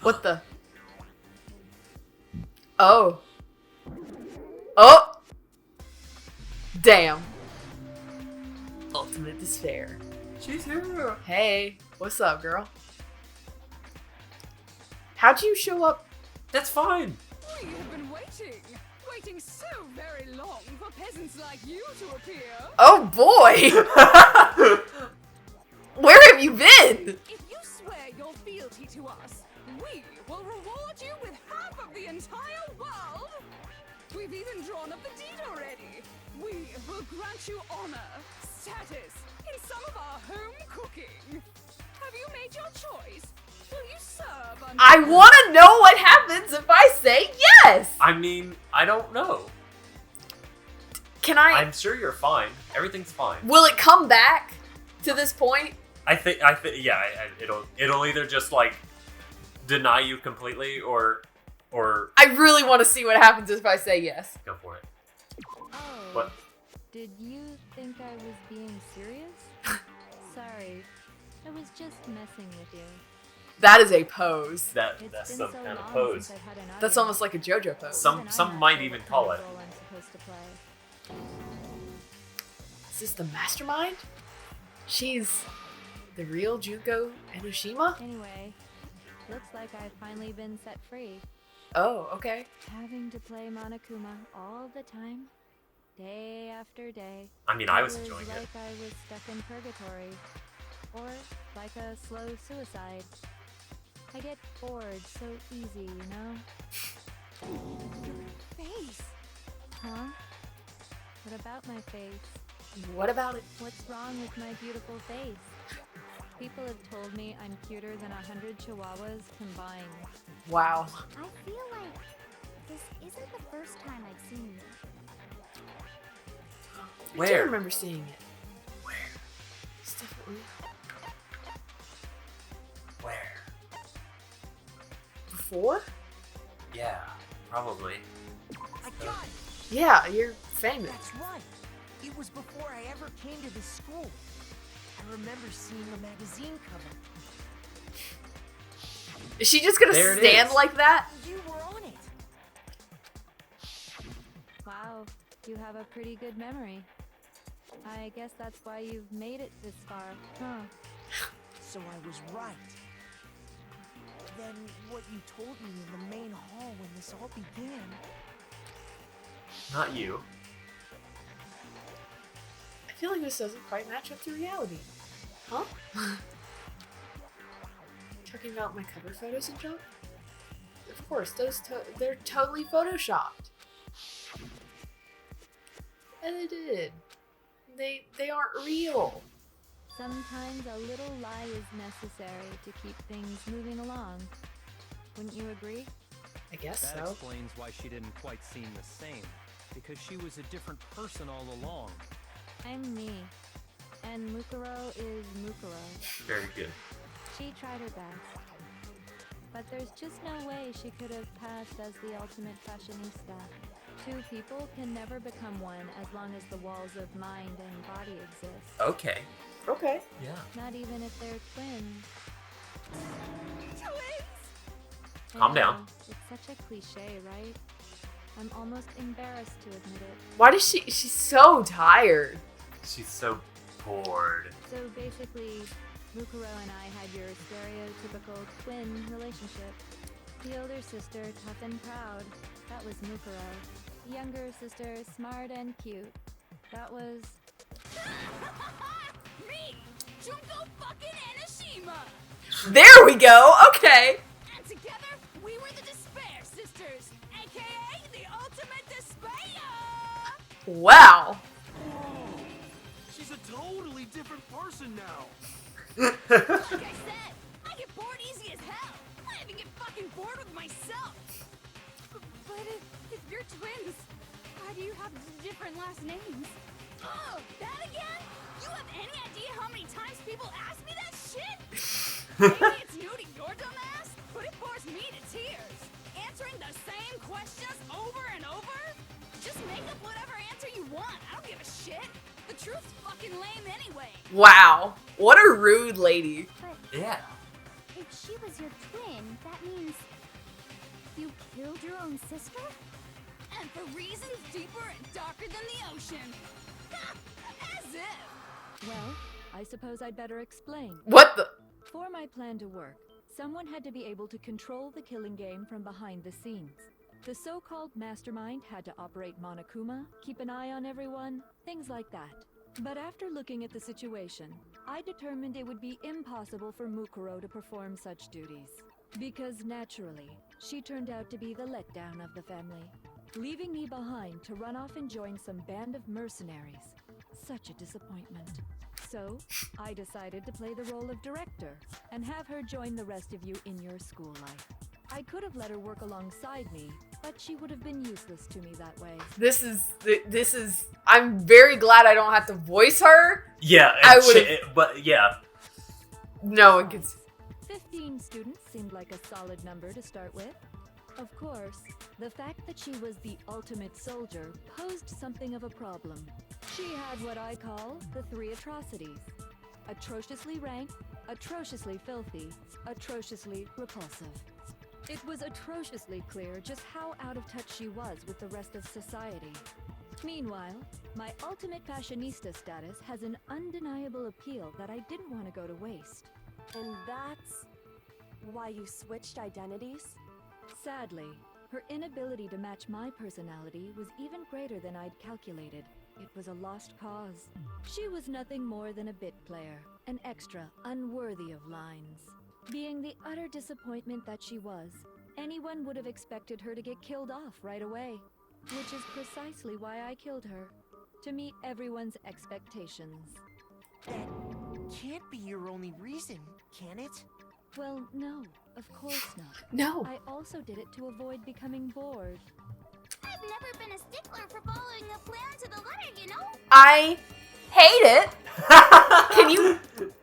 What the? Oh. Oh! Damn. Ultimate despair. She's here. Hey, what's up, girl? How'd you show up? That's fine. We have been waiting so very long for peasants like you to appear. Oh boy! Where have you been? If you swear your fealty to us, we will reward you with half of the entire world. We've even drawn up the deed already. We will grant you honor, status, in some of our home cooking. Have you made your choice? Will you serve under— I want to know what happens if I say yes! I mean, I don't know. Can I? I'm sure you're fine. Everything's fine. Will it come back to this point? I think, yeah. It'll either just like deny you completely, or I really want to see what happens if I say yes. go for it. Oh. What? Did you think I was being serious? Sorry. I was just messing with you. That is a pose. That's It's some been so kind of long pose. since I've had an That's audience. almost like a JoJo pose. Some Even I'm not might sure even what call kind it. of role I'm supposed to play. Is this the mastermind? She's the real Junko Enoshima? Anyway, looks like I've finally been set free. Oh, okay. Having to play Monokuma all the time, day after day. I mean, I was It enjoying like it. I was stuck in purgatory. Or like a slow suicide. I get bored so easy, you know? face? Huh? What about my face? What about it? What's wrong with my beautiful face? People have told me I'm cuter than 100 chihuahuas combined. Wow. I feel like this isn't the first time I've seen you. I do Where? remember seeing it. Where? It's definitely Where? before? Yeah, probably. I got it! Yeah, you're famous. That's right! It was before I ever came to this school. I remember seeing a magazine cover. Is she just gonna There it stand is. like that? You were on it! Wow, you have a pretty good memory. I guess that's why you've made it this far, huh? So I was right. Then what you told me in the main hall when this all began. Not you. I feel like this doesn't quite match up to reality. Huh? Talking about my cover photos and junk? Of course, they're totally photoshopped. Edited. They aren't real. Sometimes a little lie is necessary to keep things moving along. Wouldn't you agree? I guess That so. explains why she didn't quite seem the same. Because she was a different person all along. I'm me. And Mukuro is Mukuro. Very good. She tried her best. But there's just no way she could have passed as the ultimate fashionista. Two people can never become one as long as the walls of mind and body exist. Okay. Okay. Yeah. Not even if they're twins. Twins? Calm I down. know, it's such a cliche, right? I'm almost embarrassed to admit it. Why does she's so tired? She's so bored. So basically, Mukuro and I had your stereotypical twin relationship. The older sister, tough and proud. That was Mukuro. The younger sister, smart and cute. That was... Me! Junko fucking Enoshima! There we go. Okay. And together, we were the Despair Sisters, aka the Ultimate Despair! Wow. Whoa! She's a totally different person now. Like I said, I get bored easy as hell. I even get fucking bored with myself. But if you're twins, why do you have different last names? Oh, that again? You have any idea how many times people ask me that shit? Maybe it's new to your dumbass, but it bores me to tears. Answering the same questions over and over? Just make up whatever answer you want. I don't give a shit. The truth's fucking lame anyway. Wow. What a rude lady. But Yeah. if she was your twin, that means you killed your own sister? And for reasons deeper and darker than the ocean. As if. Well, I suppose I'd better explain. What the? For my plan to work, someone had to be able to control the killing game from behind the scenes. The so-called mastermind had to operate Monokuma, keep an eye on everyone, things like that. But after looking at the situation, I determined it would be impossible for Mukuro to perform such duties. Because naturally, she turned out to be the letdown of the family, leaving me behind to run off and join some band of mercenaries. Such a disappointment. So, I decided to play the role of director and have her join the rest of you in your school life. I could have let her work alongside me, but she would have been useless to me that way. This is. I'm very glad I don't have to voice her. Yeah, I would've- but yeah. No one can. 15 students seemed like a solid number to start with. Of course, the fact that she was the ultimate soldier posed something of a problem. She had what I call the 3 atrocities. Atrociously rank, atrociously filthy, atrociously repulsive. It was atrociously clear just how out of touch she was with the rest of society. Meanwhile, my ultimate fashionista status has an undeniable appeal that I didn't want to go to waste. And that's why you switched identities? Sadly, her inability to match my personality was even greater than I'd calculated. It was a lost cause. She was nothing more than a bit player, an extra unworthy of lines. Being the utter disappointment that she was, anyone would have expected her to get killed off right away. Which is precisely why I killed her. To meet everyone's expectations. That can't be your only reason, can it? Well, no, of course not. No. I also did it to avoid becoming bored. I've never been a stickler for following a plan to the letter, you know? I hate it.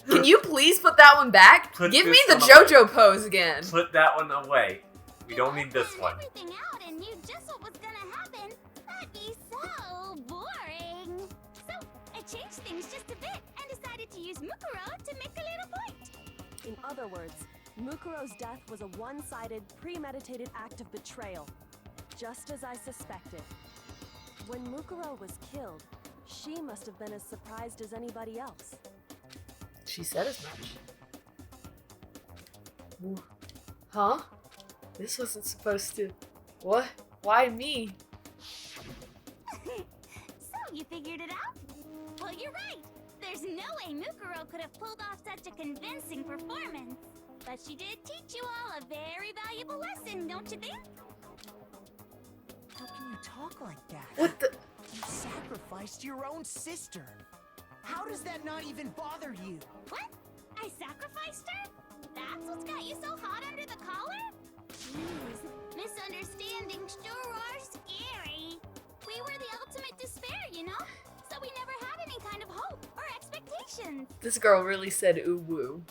Can you please put that one back? Put Give me this the one away. JoJo pose again. Put that one away. We don't need this Planned one. everything out and knew just what was gonna happen. That'd be so boring. So I changed things just a bit and decided to use Mukuro to make a little point. In other words, Mukuro's death was a one-sided, premeditated act of betrayal. Just as I suspected. When Mukuro was killed, she must have been as surprised as anybody else. She said as much. Ooh. Huh? This wasn't supposed to. What? Why me? So you figured it out? Well, you're right. There's no way Mukuro could have pulled off such a convincing performance. But she did teach you all a very valuable lesson, don't you think? How can you talk like that? What the? You sacrificed your own sister. How does that not even bother you? What? I sacrificed her? That's what's got you so hot under the collar? Jeez, misunderstandings sure are scary. We were the ultimate despair, you know? So we never had any kind of hope or expectations. This girl really said ooh woo.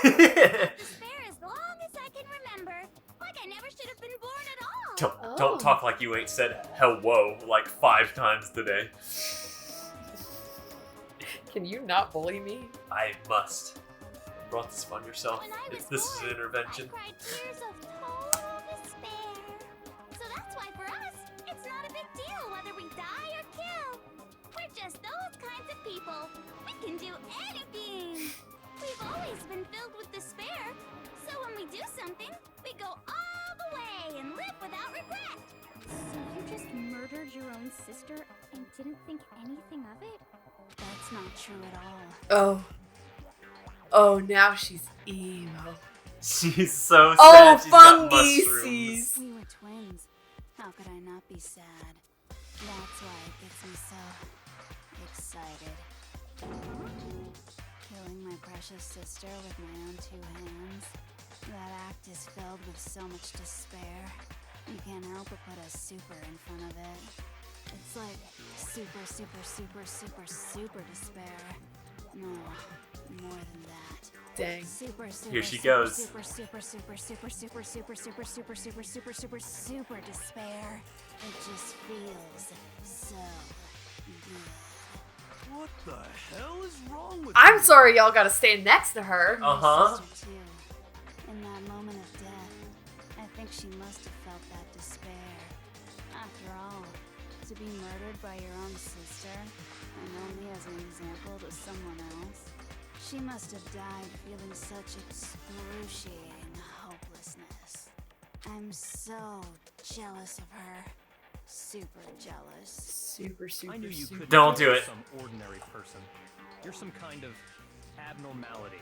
Despair as long as I can remember. Like I never should have been born at all. Don't talk like you ain't said hello like 5 times today. Can you not bully me? I must. You brought this upon yourself. When I was This is born, an intervention. I cried tears of total despair. So that's why for us, it's not a big deal whether we die or kill. We're just those kinds of people. We can do anything. We've always been filled with despair. So when we do something, we go all the way and live without regret. So you just murdered your own sister and didn't think anything of it? That's not true at all. Oh, now she's emo. She's so sad. Oh, She's got fungi mushrooms. sees. We were twins. How could I not be sad? That's why it gets me so excited. Killing my precious sister with my own 2 hands. That act is filled with so much despair. You can't help but put a super in front of it. It's like super, super, super, super, super despair. No, more than that. Dang. Super, super, Here she super, goes. Super, super, super, super, super, super, super, super, super, super, super, super despair. It just feels so good. What the hell is wrong with I'm you? sorry y'all gotta stand next to her. Uh-huh. My sister, too. In that moment of death, I think she must have felt that despair. After all, to be murdered by your own sister, and only as an example to someone else, she must have died feeling such excruciating hopelessness. I'm so jealous of her. Super jealous. Super, super, I knew you super. couldn't Don't be do it. some ordinary person. You're some kind of abnormality.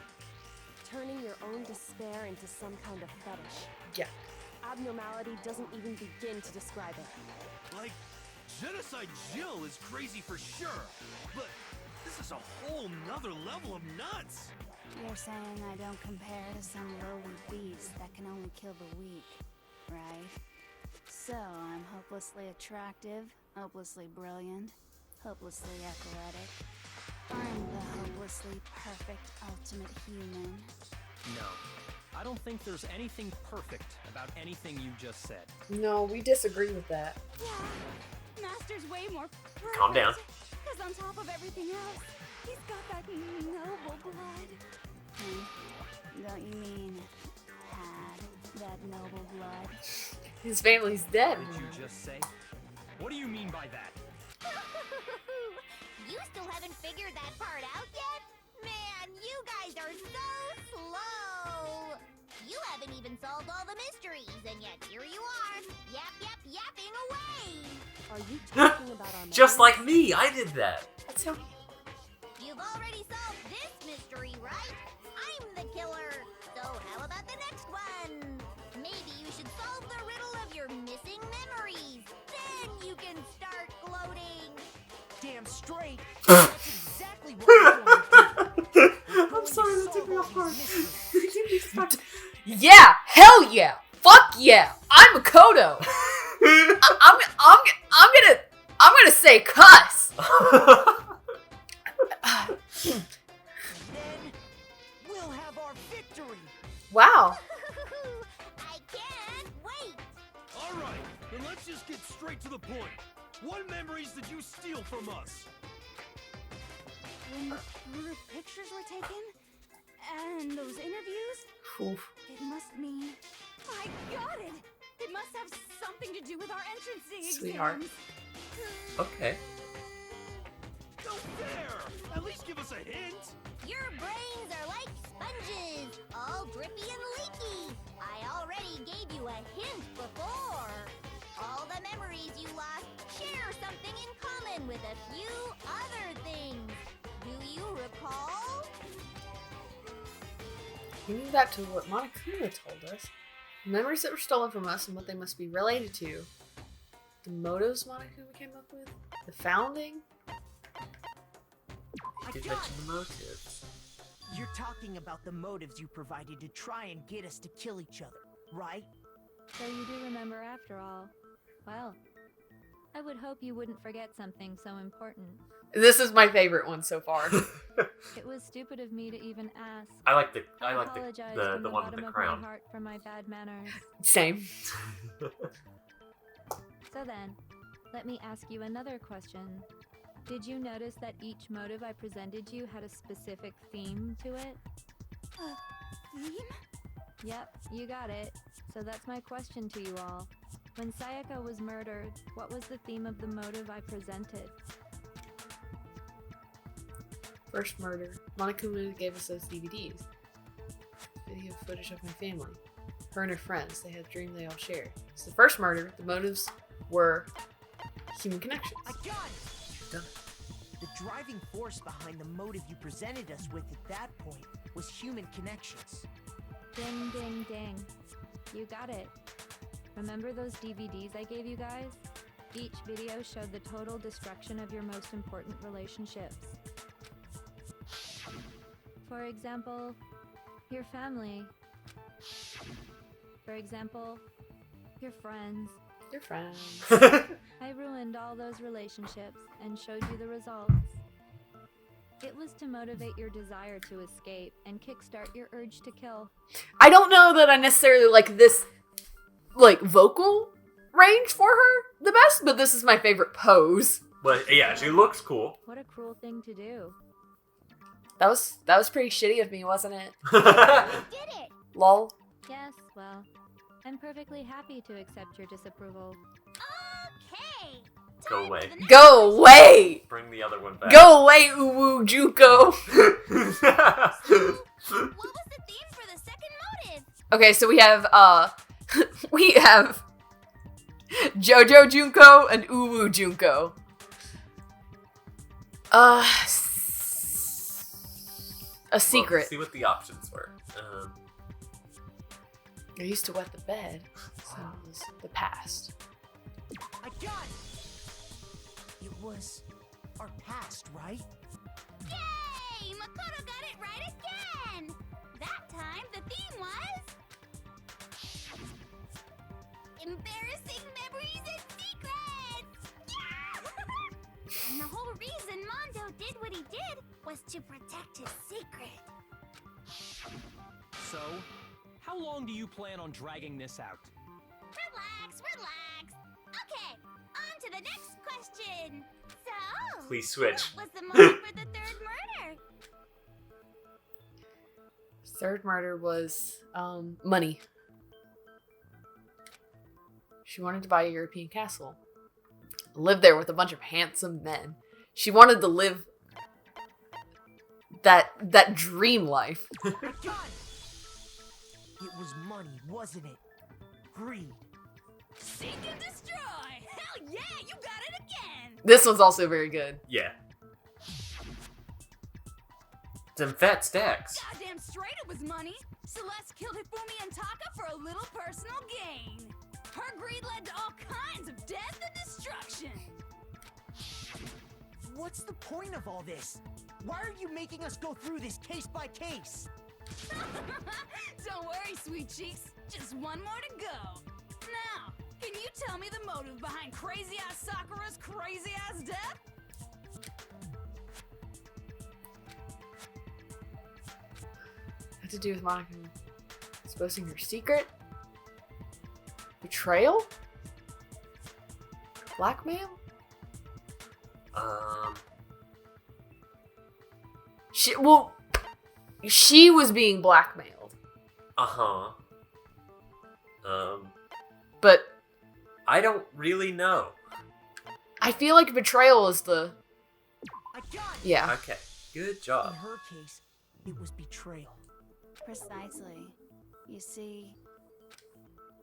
Turning your own despair into some kind of fetish. Yeah. Abnormality doesn't even begin to describe it. Like, Genocide Jill is crazy for sure, but this is a whole nother level of nuts. You're saying I don't compare to some lowly beast that can only kill the weak, right? So I'm hopelessly attractive, hopelessly brilliant, hopelessly athletic. I'm the hopelessly perfect ultimate human. No. I don't think there's anything perfect about anything you just said. No, we disagree with that. Yeah, Master's way more perfect. Calm down. Because on top of everything else, he's got that noble blood. Don't you mean had that noble blood? His family's dead. What did you just say? What do you mean by that? You still haven't figured that part out yet? Man, you guys are so slow! You haven't even solved all the mysteries, and yet here you are, yapping away! Are you talking about our Just memories? like me, I did that. That's how. You've already solved this mystery, right? I'm the killer! So how about the next one? Maybe you should solve the riddle of your missing memories. Then you can start gloating. Damn straight. That's exactly what we're going to do. I'm sorry, that took me off guard. Mysteries. Yeah, hell yeah, fuck yeah, I'm a Kodo. I'm gonna say cuss. And then we'll have our victory. Wow. I can't wait. All right, then let's just get straight to the point. What memories did you steal from us? When the pictures were taken, and those interviews, Oof. it must mean I got it. It must have something to do with our entrance Sweetheart. exams. Okay. No fair! At least give us a hint. Your brains are like sponges, all drippy and leaky. I already gave you a hint before. All the memories you lost share something in common with a few other things. Do you recall? Thinking back to what Monokuma told us, the memories that were stolen from us and what they must be related to. The motives Monokuma came up with, the founding. I Did got mention the motives. You're talking about the motives you provided to try and get us to kill each other, right? So you do remember after all. Well, I would hope you wouldn't forget something so important. This is my favorite one so far. It was stupid of me to even ask. I like the apologize the from one with bottom the of crown. my heart for my bad manners. Same. So then, let me ask you another question. Did you notice that each motive I presented you had a specific theme to it? Theme? Yep, you got it. So that's my question to you all. When Sayaka was murdered, what was the theme of the motive I presented? First murder. Monokuma gave us those DVDs. Video footage of my family. Her and her friends. They had a dream they all shared. It's the first murder. The motives were human connections. I got it! Done. The driving force behind the motive you presented us with at that point was human connections. Ding, ding, ding. You got it. Remember those DVDs I gave you guys? Each video showed the total destruction of your most important relationships. For example, your family. For example, your friends. Your friends. I ruined all those relationships and showed you the results. It was to motivate your desire to escape and kickstart your urge to kill. I don't know that I necessarily like this, like, vocal range for her the best, but this is my favorite pose. But yeah, she looks cool. What a cruel thing to do. That was pretty shitty of me, wasn't it? Did it! Lol. Yes, well, I'm perfectly happy to accept your disapproval. Okay. Go Time away. for the next Go away! Bring the other one back. Go away, Uwu Junko! What was the theme for the second motive? Okay, so we have, we have Jojo Junko and Uwu Junko. A secret. Well, let's see what the options were. I used to wet the bed, so it was the past. I got it! It was our past, right? Yay! Makoto got it right again! That time the theme was... embarrassing memories and secrets! Yeah! And the whole reason Mondo did what he did was to protect his secret. So, how long do you plan on dragging this out? Relax, relax. Okay, on to the next question. So, Please switch. what was the motive for the third murder? Third murder was, money. She wanted to buy a European castle. Live there with a bunch of handsome men. She wanted to live that dream life. I got it! It was money, wasn't it? Greed. Seek and destroy! Hell yeah, you got it again! This one's also very good. Yeah. Them fat stacks. Goddamn straight it was money! Celeste killed Hifumi and Taka for a little personal gain. Her greed led to all kinds of death and destruction. What's the point of all this? Why are you making us go through this case by case? Don't worry, sweet cheeks. Just one more to go. Now, can you tell me the motive behind crazy-ass Sakura's crazy-ass death? Had to do with Monica exposing her secret? Betrayal? Blackmail? She was being blackmailed. Uh-huh. But I don't really know. I feel like betrayal is the... I got it! Yeah. Okay, good In job. her case, it was betrayal. Precisely. You see,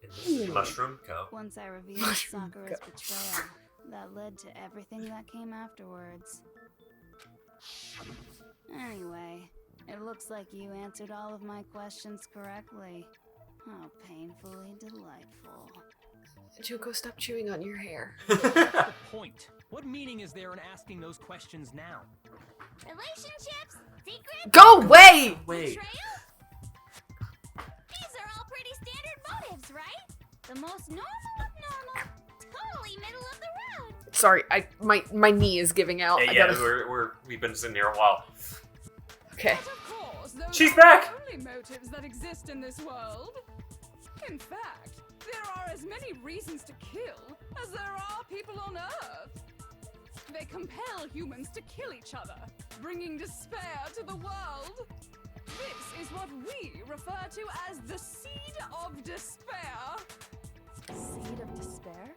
And this is Mushroom Co. once I revealed Mushroom Sakura's God. betrayal, that led to everything that came afterwards. Anyway, it looks like you answered all of my questions correctly. How painfully delightful. Junko, stop chewing on your hair. What's the point? What meaning is there in asking those questions now? Relationships? Secrets? Go away! Wait. Betrayal? These are all pretty standard motives, right? The most normal of normal. Totally middle of the road. Sorry, my knee is giving out. I Yeah, gotta... we've been sitting here a while. Okay. But of course, those She's aren't back! the only motives that exist in this world. In fact, there are as many reasons to kill as there are people on Earth. They compel humans to kill each other, bringing despair to the world. This is what we refer to as the seed of despair. Seed of despair?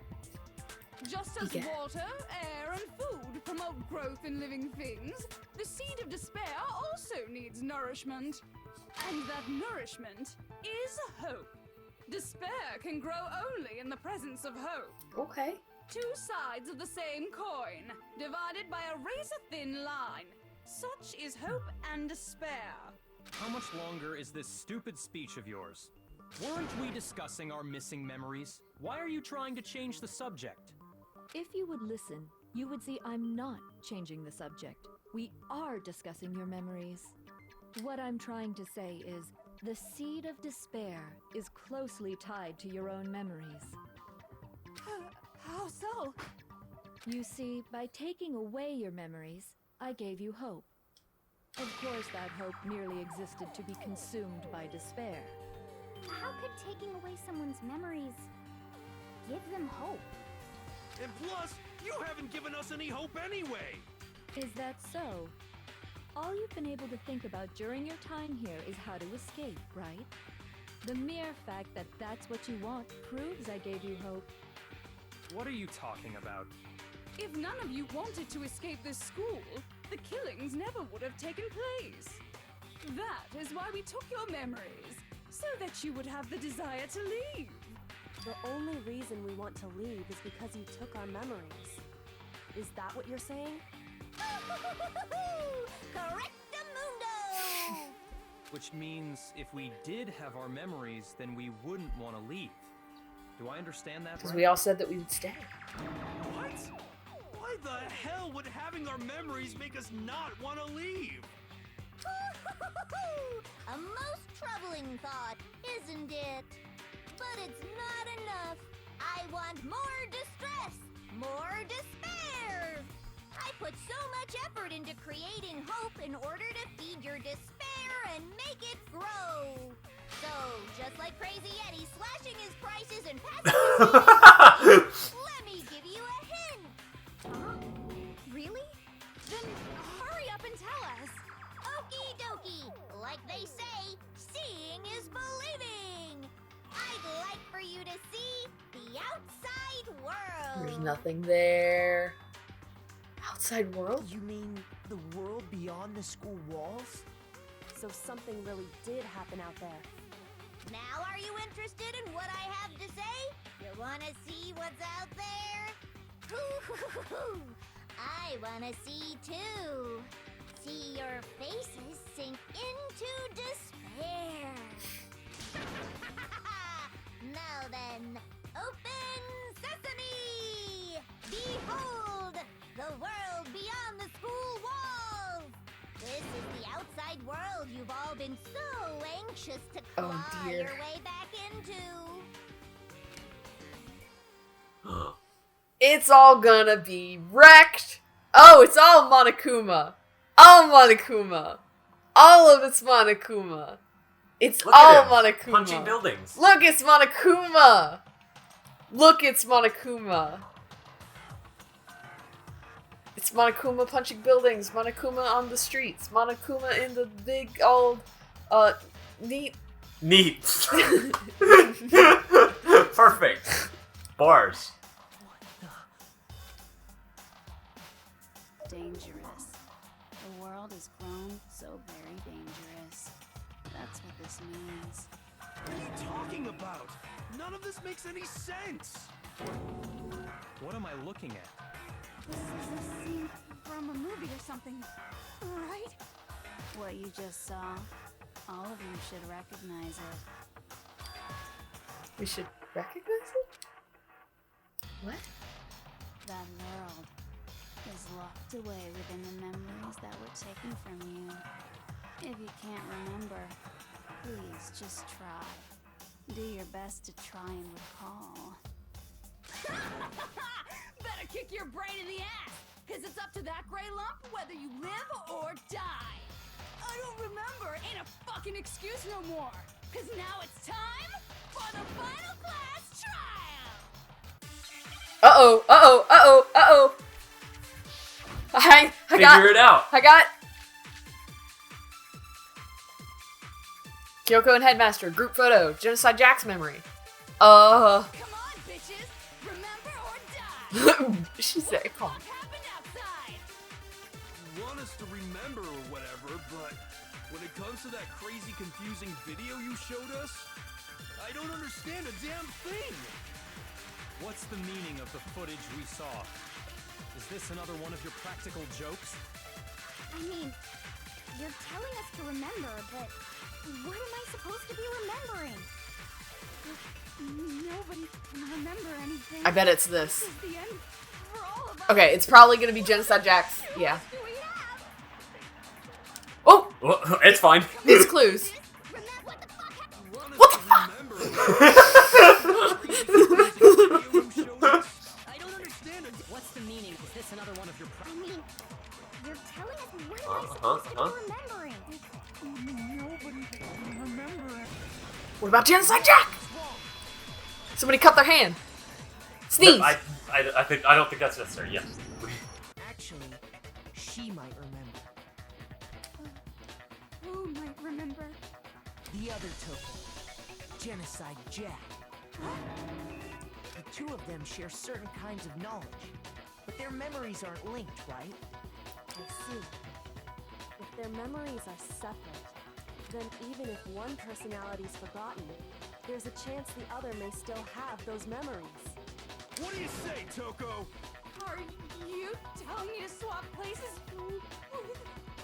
Just as Yeah. water, air, and food promote growth in living things, the seed of despair also needs nourishment. And that nourishment is hope. Despair can grow only in the presence of hope. Okay. Two sides of the same coin, divided by a razor-thin line. Such is hope and despair. How much longer is this stupid speech of yours? Weren't we discussing our missing memories? Why are you trying to change the subject? If you would listen, you would see I'm not changing the subject. We are discussing your memories. What I'm trying to say is, the seed of despair is closely tied to your own memories. How so? You see, by taking away your memories, I gave you hope. Of course, that hope merely existed to be consumed by despair. How could taking away someone's memories give them hope? And plus, you haven't given us any hope anyway! Is that so? All you've been able to think about during your time here is how to escape, right? The mere fact that that's what you want proves I gave you hope. What are you talking about? If none of you wanted to escape this school, the killings never would have taken place. That is why we took your memories, so that you would have the desire to leave. The only reason we want to leave is because you took our memories. Is that what you're saying? Correctamundo! Which means if we did have our memories, then we wouldn't want to leave. Do I understand that Because right? we all said that we would stay. What? Why the hell would having our memories make us not want to leave? A most troubling thought, isn't it? But it's not enough. I want more distress, more despair. I put so much effort into creating hope in order to feed your despair and make it grow. So, just like Crazy Eddie slashing his prices and passing his let me give you a hint. Huh? Really? Then hurry up and tell us. Okie dokie. Like they say, seeing is believing. I'd like for you to see the outside world. There's nothing there. Outside world? You mean the world beyond the school walls? So something really did happen out there. Now are you interested in what I have to say? You wanna see what's out there? I wanna see too. See your faces sink into despair. Now then, open sesame! Behold, the world beyond the school walls! This is the outside world you've all been so anxious to claw dear. your way back into. It's all gonna be wrecked. Oh, it's all Monokuma. All Monokuma. All of it's Monokuma. It's Look at all him, Monokuma. punching buildings. Look, it's Monokuma. Look, it's Monokuma. It's Monokuma punching buildings. Monokuma on the streets. Monokuma in the big old, neat. Neat. Perfect. Bars. Dangerous. The world has grown so very dangerous. That's what this means. What are you talking about? None of this makes any sense! What am I looking at? This is a scene from a movie or something, right? What you just saw, all of you should recognize it. We should recognize it? What? That world is locked away within the memories that were taken from you. If you can't remember, please just try. Do your best to try and recall. Better kick your brain in the ass, because it's up to that gray lump whether you live or die. I don't remember ain't a fucking excuse no more, because now it's time for the final class trial. Uh-oh, uh-oh, uh-oh, uh-oh. I Figure it out. I got Kyoko and Headmaster, group photo, Genocide Jack's memory. Come on, bitches, remember or die. She said, come on. What happened outside? You want us to remember or whatever, but when it comes to that crazy, confusing video you showed us, I don't understand a damn thing! What's the meaning of the footage we saw? Is this another one of your practical jokes? I mean, you're telling us to remember, but what am I supposed to be remembering? Nobody can remember anything. I bet it's this. This is the end for all of us. Okay, it's probably gonna be Genocide Jack's. Yeah. Do we have? Oh! Well, it's fine. These clues. What the fuck happened? You want us to remember I don't understand it. What's the meaning? Is this another one of your I mean, you're telling us what am I supposed to be remembering? What about Genocide Jack? Somebody cut their hand. Sneeze. I don't think that's necessary. Yes. Actually, she might remember. Who might remember? The other Toko, Genocide Jack. The two of them share certain kinds of knowledge, but their memories aren't linked, right? I see. If their memories are separate, then even if one personality's forgotten, there's a chance the other may still have those memories. What do you say, Toko? Are you telling me to swap places with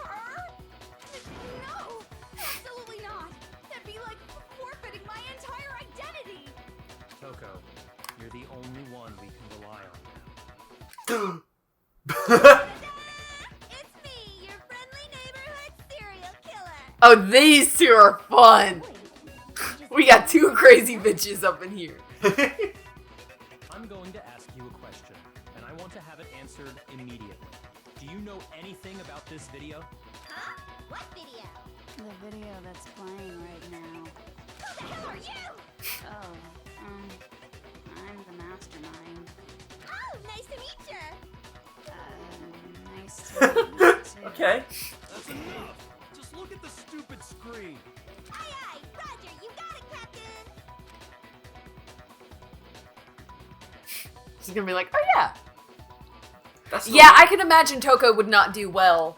her? No! Absolutely not! That'd be like forfeiting my entire identity! Toko, you're the only one we can rely on now. It's me, your friendly neighborhood serial killer. Oh, these two are fun. We got two crazy bitches up in here. I'm going to ask you a question, and I want to have it answered immediately. Do you know anything about this video? Huh? What video? The video that's playing right now. Who the hell are you? Oh, I'm the mastermind. Oh, nice to meet you. Nice to meet you too. Okay. That's enough. Just look at the stupid screen. Aye, aye. Roger, you got it, Captain. She's gonna be like, oh yeah. That's Yeah, I can imagine Toko would not do well.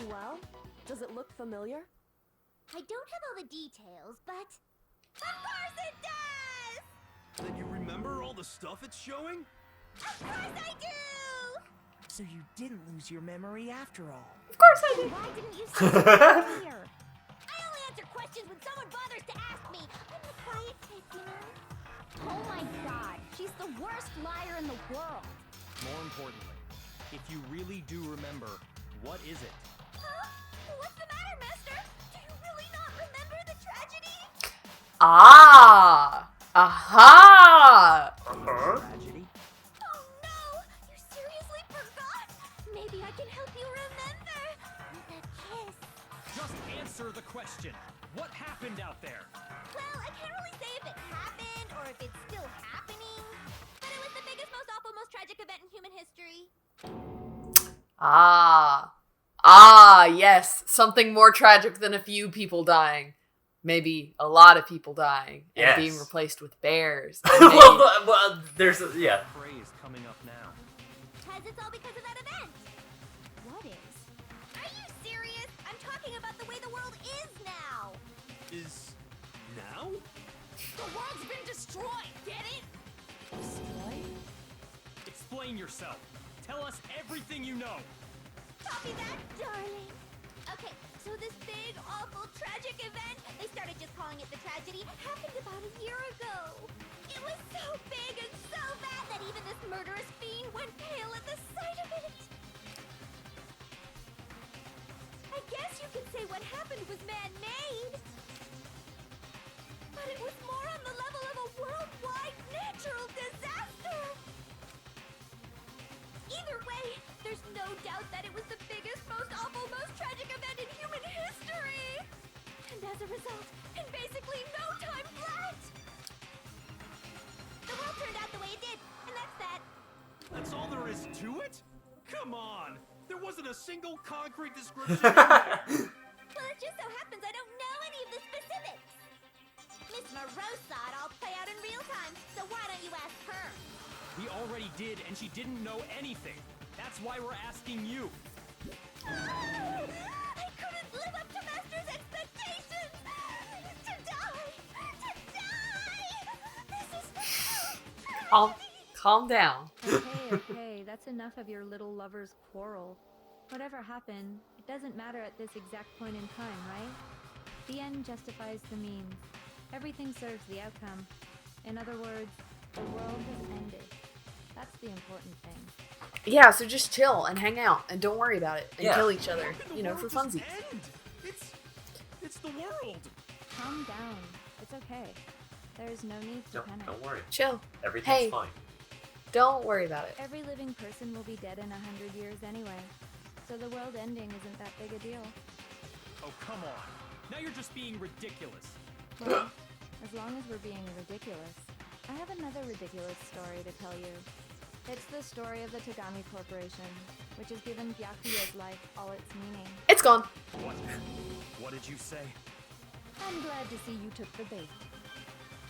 Well, does it look familiar? I don't have all the details, but of course it does. Then you remember all the stuff it's showing? Of course I do. So you didn't lose your memory after all. Of course I did. Why didn't you say something earlier? I only answer questions when someone bothers to ask me. I'm the quiet kid, you know. Oh my God, she's the worst liar in the world. More importantly, if you really do remember, what is it? Huh? What's the matter, Master? Do you really not remember the tragedy? Ah. Aha. Tragedy? Oh no! You seriously forgot? Maybe I can help you remember. With a kiss. Just answer the question. What happened out there? Well, I can't really say if it happened or if it's still happening. But it was the biggest, most awful, most tragic event in human history. Ah. Ah, yes. Something more tragic than a few people dying. Maybe a lot of people dying and Yes. being replaced with bears. And maybe- well, there's yeah. Phrase coming up now. Because it's all because of that event. What is? Are you serious? I'm talking about the way the world is now. Is now? The world's been destroyed, get it? Explain yourself. Tell us everything you know. Copy that, darling. Okay, so this big, awful, tragic event, they started just calling it the tragedy, happened about a year ago. It was so big and so bad that even this murderous fiend went pale at the sight of it. I guess you could say what happened was man-made. But it was more on the level of a worldwide natural disaster. Either way, there's no doubt that it was the biggest, most awful, most tragic event in human history. And as a result, in basically no time flat, the world turned out the way it did, and that's that. That's all there is to it? Come on! There wasn't a single concrete description in there. Well, it just so happens I don't know any of the specifics. Miss Moreau saw it all play out in real time, so why don't you ask her? We already did, and she didn't know anything. That's why we're asking you. I couldn't live up to Master's expectations! To die! To die! This is... Calm down. Okay, that's enough of your little lover's quarrel. Whatever happened, it doesn't matter at this exact point in time, right? The end justifies the means. Everything serves the outcome. In other words, the world has ended. That's the important thing. Yeah, so just chill and hang out and don't worry about it and Yeah. kill each other, How can the you know, for world just funsies. end? It's the world. Calm down. It's okay. There's no need to panic. Don't worry. Chill. Everything's Hey. fine. Don't worry about it. Every living person will be dead in 100 years anyway, so the world ending isn't that big a deal. Oh, come on. Now you're just being ridiculous. Well, as long as we're being ridiculous, I have another ridiculous story to tell you. It's the story of the Tagami Corporation, which has given Byakuya's life all its meaning. It's gone. What? What did you say? I'm glad to see you took the bait.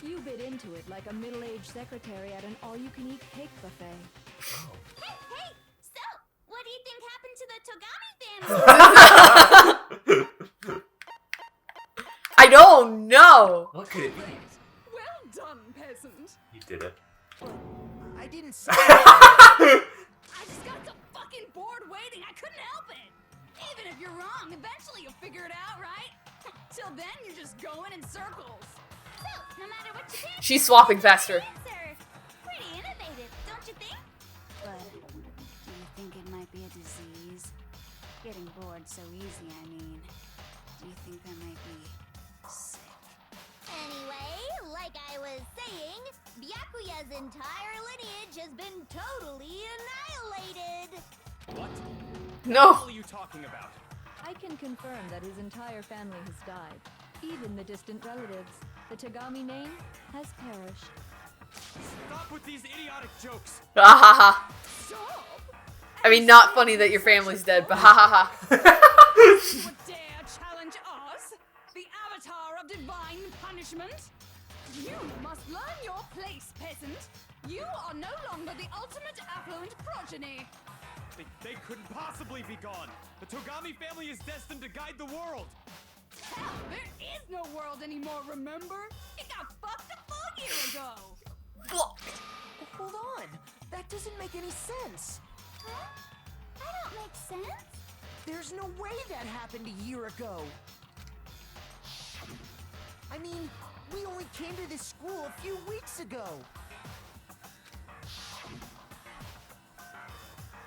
You bit into it like a middle-aged secretary at an all-you-can-eat cake buffet. Hey, hey! So, what do you think happened to the Togami family? I don't know. What could it be? Well done, peasant. You did it. I didn't say I just got so fucking bored waiting, I couldn't help it! Even if you're wrong, eventually you'll figure it out, right? Till then, you're just going in circles. So, no matter what you pick, She's swapping faster. answer. Pretty innovative, don't you think? But do you think it might be a disease? Getting bored so easy, I mean. Do you think I might be sick? Anyway, like I was saying, Byakuya's entire lineage has been totally annihilated. What? No. What are you talking about? I can confirm that his entire family has died. Even the distant relatives. The Tagami name has perished. Stop with these idiotic jokes. Ha ha ha. Stop! I mean, not funny that your family's dead, but ha ha ha. You would dare challenge us? The avatar of divine punishment? You must learn your place, peasant. You are no longer the ultimate affluent progeny. They couldn't possibly be gone. The Togami family is destined to guide the world. Hell, there is no world anymore, remember? It got fucked a full year ago. Hold on. That doesn't make any sense. Huh? That don't make sense. There's no way that happened a year ago. I mean, we only came to this school a few weeks ago.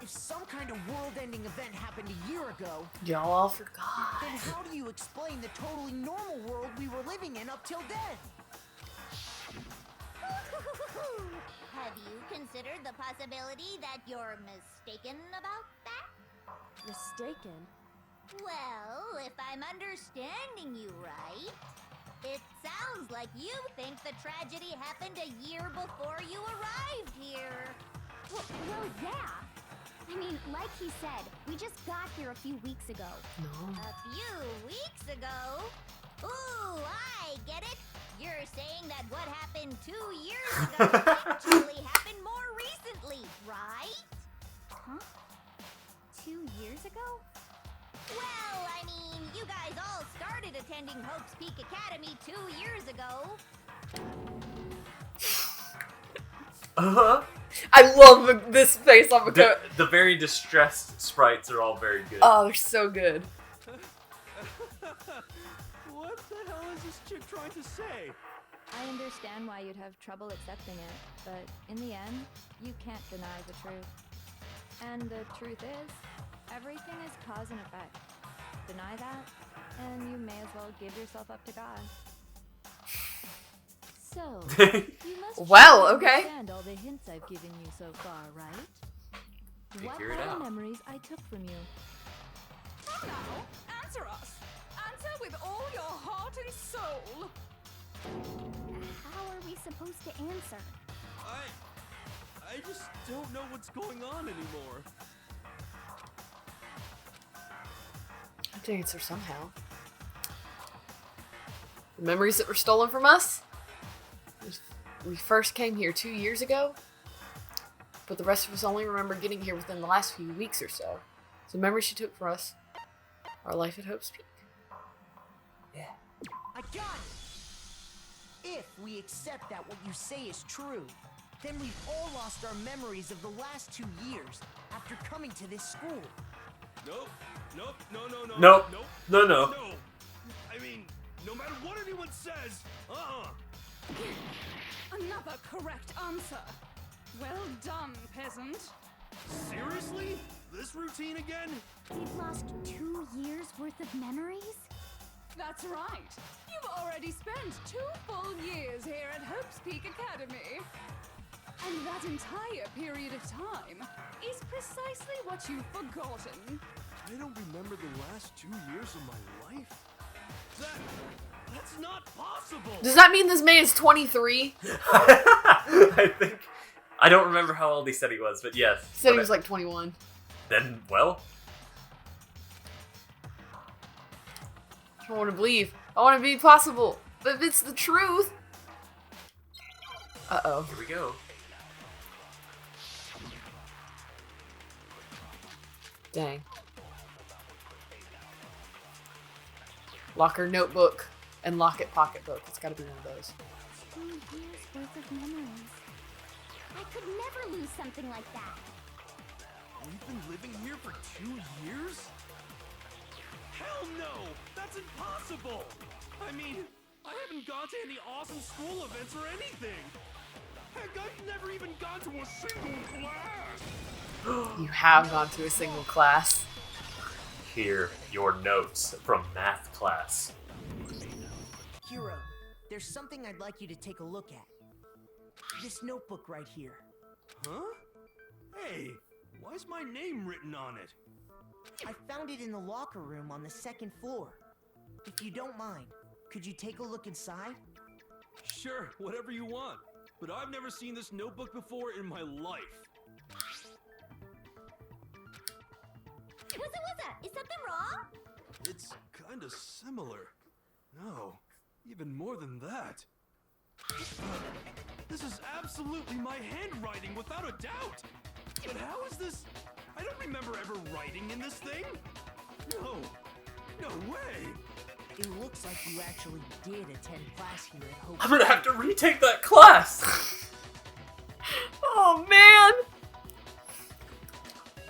If some kind of world-ending event happened a year ago, Y'all all forgot. then how do you explain the totally normal world we were living in up till then? Have you considered the possibility that you're mistaken about that? Mistaken? Well, if I'm understanding you right, it sounds like you think the tragedy happened a year before you arrived here. Well, yeah. I mean, like he said, we just got here a few weeks ago. No. A few weeks ago? Ooh, I get it. You're saying that what happened 2 years ago actually happened more recently, right? Huh? 2 years ago? Well, I mean, you guys all started attending Hope's Peak Academy 2 years ago. Uh-huh. I love this face on Makoto. The very distressed sprites are all very good. Oh, they're so good. What the hell is this chick trying to say? I understand why you'd have trouble accepting it, but in the end, you can't deny the truth. And the truth is, everything is cause and effect. Deny that, and you may as well give yourself up to God. So, you must Well, surely okay. understand all the hints I've given you so far, right? What Figure it are out. the memories I took from you? Come now, answer us. Answer with all your heart and soul. How are we supposed to answer? I just don't know what's going on anymore. I have to answer somehow. The memories that were stolen from us? We first came here 2 years ago, but the rest of us only remember getting here within the last few weeks or so. So memories she took for us, our life at Hope's Peak. Yeah. I got it! If we accept that what you say is true, then we've all lost our memories of the last 2 years after coming to this school. Nope. Nope. No. Nope. Nope. No. No. I mean, no matter what anyone says, Another correct answer. Well done, peasant. Seriously? This routine again? We've lost 2 years worth of memories? That's right. You've already spent 2 full years here at Hope's Peak Academy. And that entire period of time is precisely what you've forgotten. I don't remember the last 2 years of my life. That's not possible! Does that mean this man is 23? I think. I don't remember how old he said he was, but yes. He said he was like 21. Then, well. I don't want to believe. I want to be possible. But if it's the truth. Uh-oh. Here we go. Dang. Locker notebook and locket pocketbook. It's gotta be one of those. 2 years worth of memories. I could never lose something like that. We've been living here for 2 years? Hell no! That's impossible! I mean, I haven't gone to any awesome school events or anything! Heck, I've never even gone to a single class! You have gone to a single class. Here, your notes from math class. Hero, there's something I'd like you to take a look at. This notebook right here. Huh? Hey, why's my name written on it? I found it in the locker room on the 2nd floor. If you don't mind, could you take a look inside? Sure, whatever you want. But I've never seen this notebook before in my life. What's that? Is something wrong? It's kinda similar. No, even more than that. This is absolutely my handwriting, without a doubt! But how is this? I don't remember ever writing in this thing! No way! It looks like you actually did attend class here at Hope. I'm gonna have to retake that class! Oh man!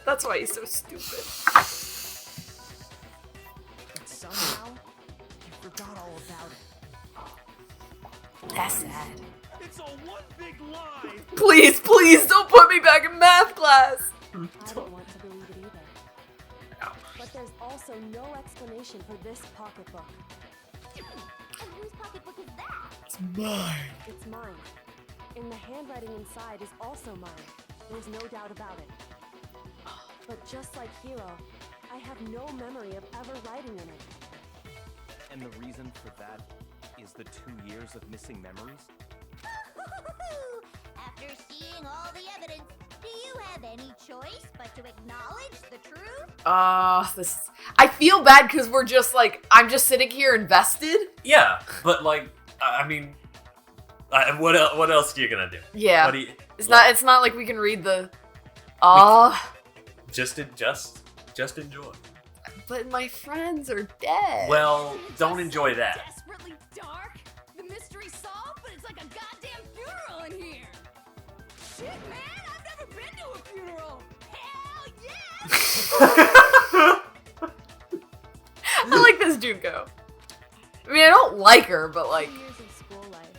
That's why he's so stupid. But somehow, you forgot all about it. That's sad. It's all one big lie! Please, please don't put me back in math class! I don't want to believe it either. But there's also no explanation for this pocketbook. And whose pocketbook is that? It's mine. It's mine. And the handwriting inside is also mine. There's no doubt about it. But just like Hiro, I have no memory of ever writing in it. And the reason for that is the 2 years of missing memories? After seeing all the evidence, do you have any choice but to acknowledge the truth? This. I feel bad because we're just like, I'm just sitting here invested. Yeah, but like, I mean, what else are you gonna do? Yeah. What do you, It's like, not. It's not like we can read the. Just enjoy. But my friends are dead. Well, don't enjoy that. Desperately dark? The mystery solved, but it's like a goddamn funeral in here! Shit, man! I've never been to a funeral! Hell yeah! I like this Junko. I mean, I don't like her, but like. 2 years of school life.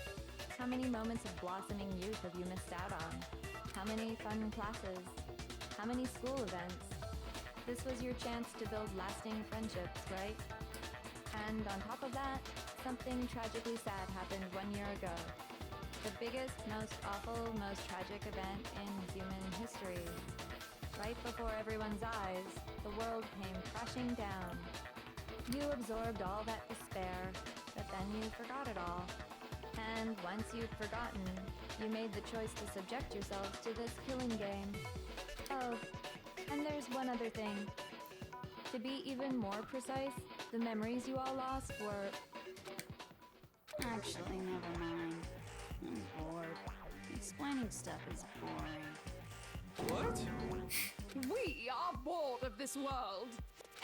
How many moments of blossoming youth have you missed out on? How many fun classes? How many school events? This was your chance to build lasting friendships, right? And on top of that, something tragically sad happened 1 year ago. The biggest, most awful, most tragic event in human history. Right before everyone's eyes, the world came crashing down. You absorbed all that despair, but then you forgot it all. And once you'd forgotten, you made the choice to subject yourselves to this killing game. Oh, and there's one other thing. To be even more precise, the memories you all lost were... Actually, never mind. I'm bored. Explaining stuff is boring. What? We are bored of this world.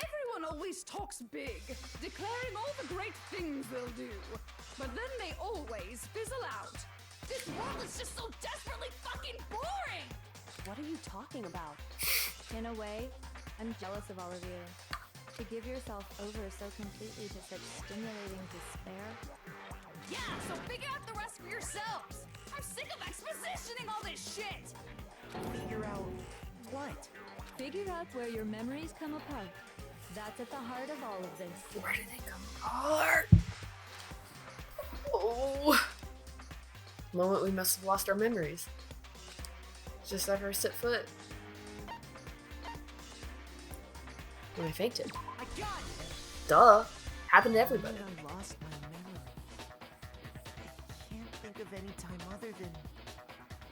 Everyone always talks big, declaring all the great things they'll do. But then they always fizzle out. This world is just so desperately fucking boring! What are you talking about? In a way, I'm jealous of all of you. To give yourself over so completely to such stimulating despair. Yeah, so figure out the rest for yourselves! I'm sick of expositioning all this shit! Figure out what? Figure out where your memories come apart. That's at the heart of all of this. Where do they come apart? Oh. Moment we must have lost our memories. Just after I set foot. When I fainted. I got it! Duh. Happened to everybody. I lost my memory. I can't think of any time other than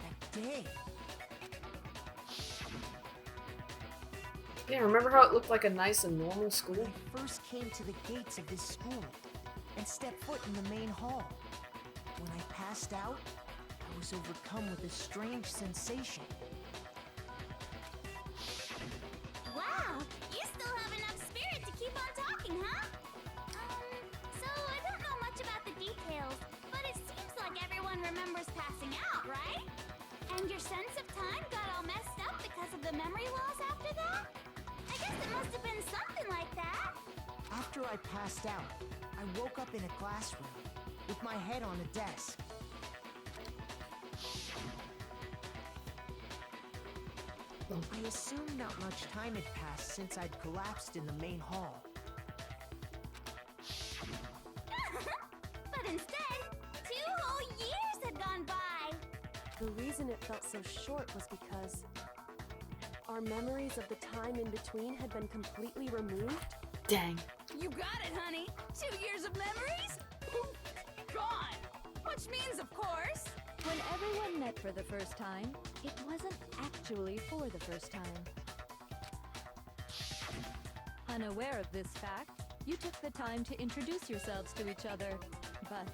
that day. Yeah, remember how it looked like a nice and normal school? When I first came to the gates of this school and stepped foot in the main hall, when I passed out, I was overcome with a strange sensation. Wow, you still have enough spirit to keep on talking, huh? So I don't know much about the details, but it seems like everyone remembers passing out, right? And your sense of time got all messed up because of the memory loss after that? I guess it must have been something like that. After I passed out, I woke up in a classroom with my head on a desk. I assumed not much time had passed since I'd collapsed in the main hall. But instead, 2 whole years had gone by. The reason it felt so short was because our memories of the time in between had been completely removed. Dang. You got it, honey. 2 years of memories? Poof, gone. Which means, of course, When everyone met for the first time, it wasn't actually for the first time. Unaware of this fact, you took the time to introduce yourselves to each other, but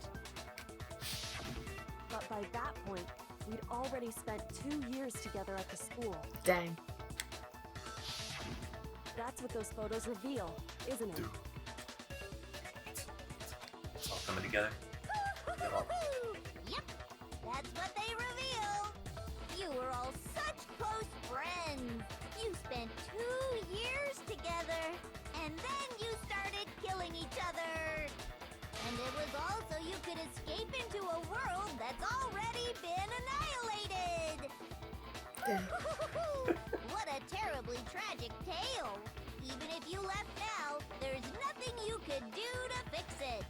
by that point, we'd already spent 2 years together at the school. Dang. That's what those photos reveal, isn't it? It's all coming together. Yep, that's what they reveal. You were all such close friends. You spent 2 years together, and then you started killing each other. And it was all so you could escape into a world that's already been annihilated. What a terribly tragic tale. Even if you left now, there's nothing you could do to fix it.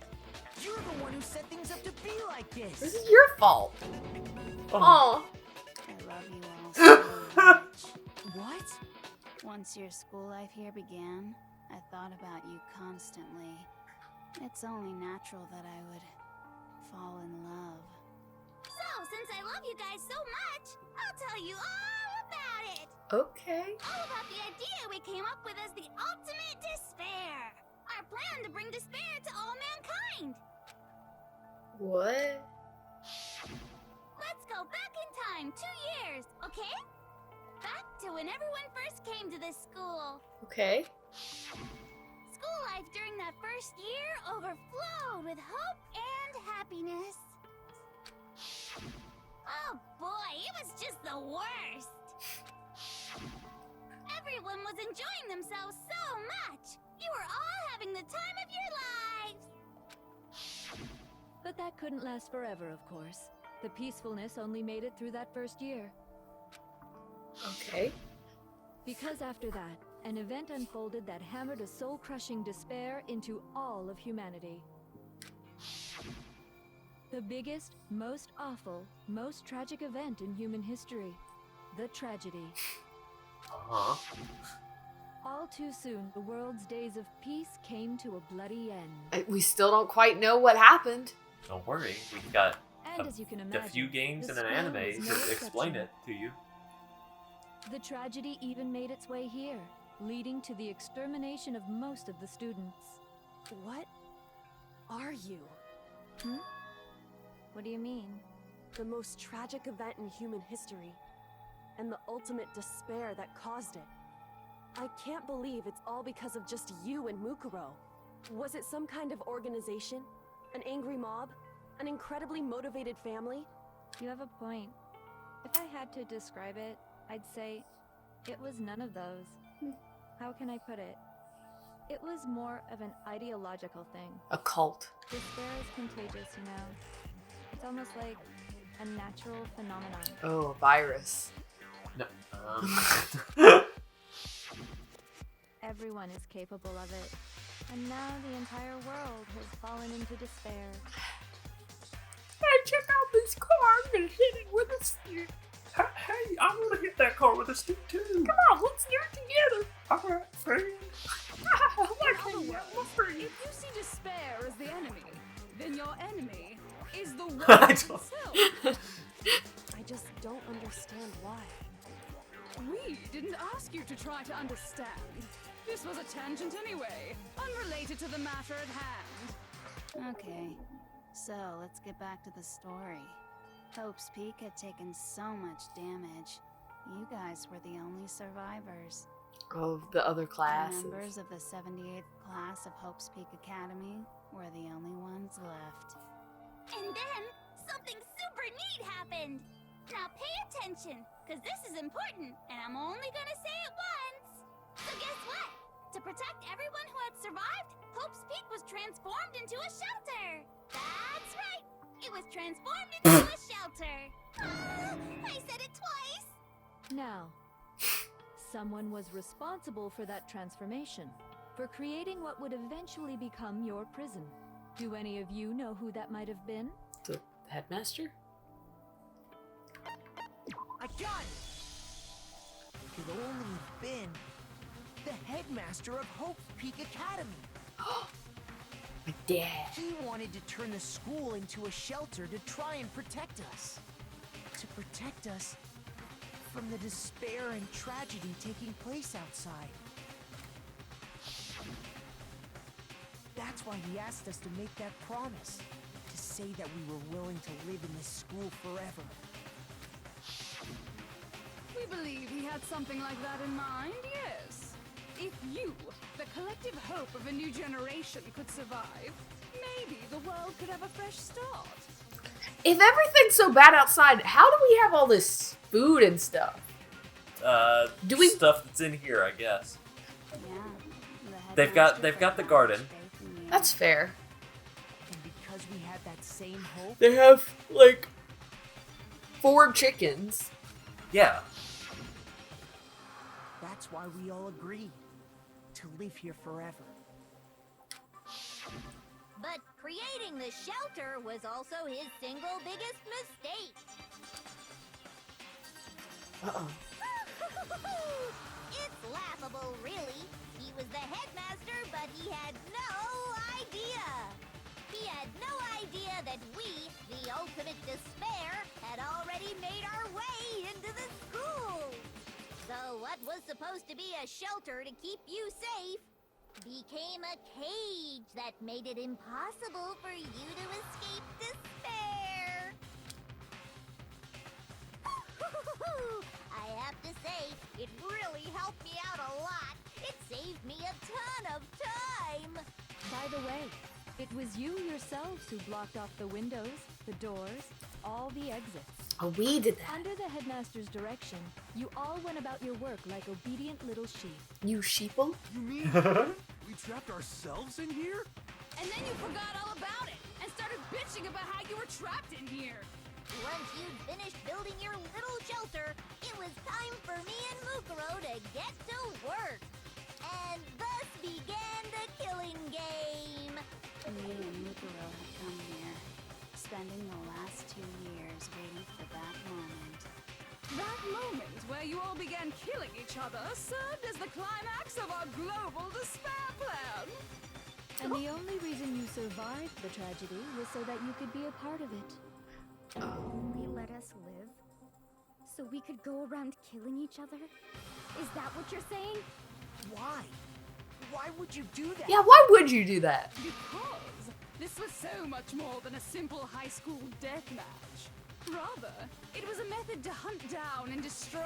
You're the one who set things up to be like this. This is your fault. Oh. I love you all so much. What? Once your school life here began, I thought about you constantly. It's only natural that I would fall in love. So, since I love you guys so much, I'll tell you all about it. Okay. All about the idea we came up with as the ultimate despair. Our plan to bring despair to all mankind. What? Let's go back in time 2 years, okay? Back to when everyone first came to this school. Okay. School life during that first year overflowed with hope and happiness. Oh boy, it was just the worst. Everyone was enjoying themselves so much. You were all having the time of your lives. But that couldn't last forever, of course. The peacefulness only made it through that first year. Okay. Because after that, an event unfolded that hammered a soul-crushing despair into all of humanity. The biggest, most awful, most tragic event in human history. The tragedy. Uh-huh. All too soon, the world's days of peace came to a bloody end. We still don't quite know what happened. Don't worry, we've got And as you can a imagine, few games the and an school anime was to no explain exception. it to you. The tragedy even made its way here, leading to the extermination of most of the students. What are you? What do you mean? The most tragic event in human history, and the ultimate despair that caused it. I can't believe it's all because of just you and Mukuro. Was it some kind of organization? An angry mob? An incredibly motivated family? You have a point. If I had to describe it, I'd say it was none of those. How can I put it? It was more of an ideological thing. A cult. Despair is contagious, you know. It's almost like a natural phenomenon. Oh, a virus. No. Everyone is capable of it. And now the entire world has fallen into despair. Hey, check out this car. I'm gonna hit it with a stick. Hey, I'm gonna hit that car with a stick too. Come on, let's do it together. Alright, friend. I like hanging out with my If you see despair as the enemy, then your enemy is the I world don't- itself. I just don't understand why. We didn't ask you to try to understand. This was a tangent anyway, unrelated to the matter at hand. Okay, so let's get back to the story. Hope's Peak had taken so much damage. You guys were the only survivors. Of the other The classes. members of the 78th class of Hope's Peak Academy were the only ones left. And then something super neat happened. Now pay attention, because this is important, and I'm only gonna say it once. So guess what? To protect everyone who had survived, Hope's Peak was transformed into a shelter. That's right. It was transformed into a shelter. I said it twice. Now, someone was responsible for that transformation, for creating what would eventually become your prison. Do any of you know who that might have been? The headmaster? I got it! Could only have been the headmaster of Hope's Peak Academy. My dad. He wanted to turn the school into a shelter to try and protect us. To protect us from the despair and tragedy taking place outside. That's why he asked us to make that promise. To say that we were willing to live in this school forever. We believe he had something like that in mind, yes. If you, the collective hope of a new generation, could survive, maybe the world could have a fresh start. If everything's so bad outside, how do we have all this food and stuff? Do we stuff that's in here? I guess Yeah. they've got the garden. That's fair. And because we had that same hope, They have, like, 4 chickens. Yeah. that's why we all agreed to live here forever. But creating the shelter was also his single biggest mistake. Uh-oh. It's laughable, really. He was the headmaster, but he had no idea. He had no idea that we, the ultimate despair, had already made our way into the school. So what was supposed to be a shelter to keep you safe became a cage that made it impossible for you to escape despair. I have to say, it really helped me out a lot. It saved me a ton of time. By the way, it was you yourselves who blocked off the windows, the doors, all the exits. Oh, we did that. Under the headmaster's direction, you all went about your work like obedient little sheep. You sheeple? You mean we trapped ourselves in here? And then you forgot all about it and started bitching about how you were trapped in here. Once you'd finished building your little shelter, it was time for me and Mukuro to get to work. And thus began the killing game. Me and Mukuro had come here, spending the last 2 years waiting for that moment. That moment where you all began killing each other served as the climax of our global despair plan. And the only reason you survived the tragedy was so that you could be a part of it. Only let us live? So we could go around killing each other? Is that what you're saying? Why? Why would you do that? Yeah, why would you do that? Because this was so much more than a simple high school death match. Rather, it was a method to hunt down and destroy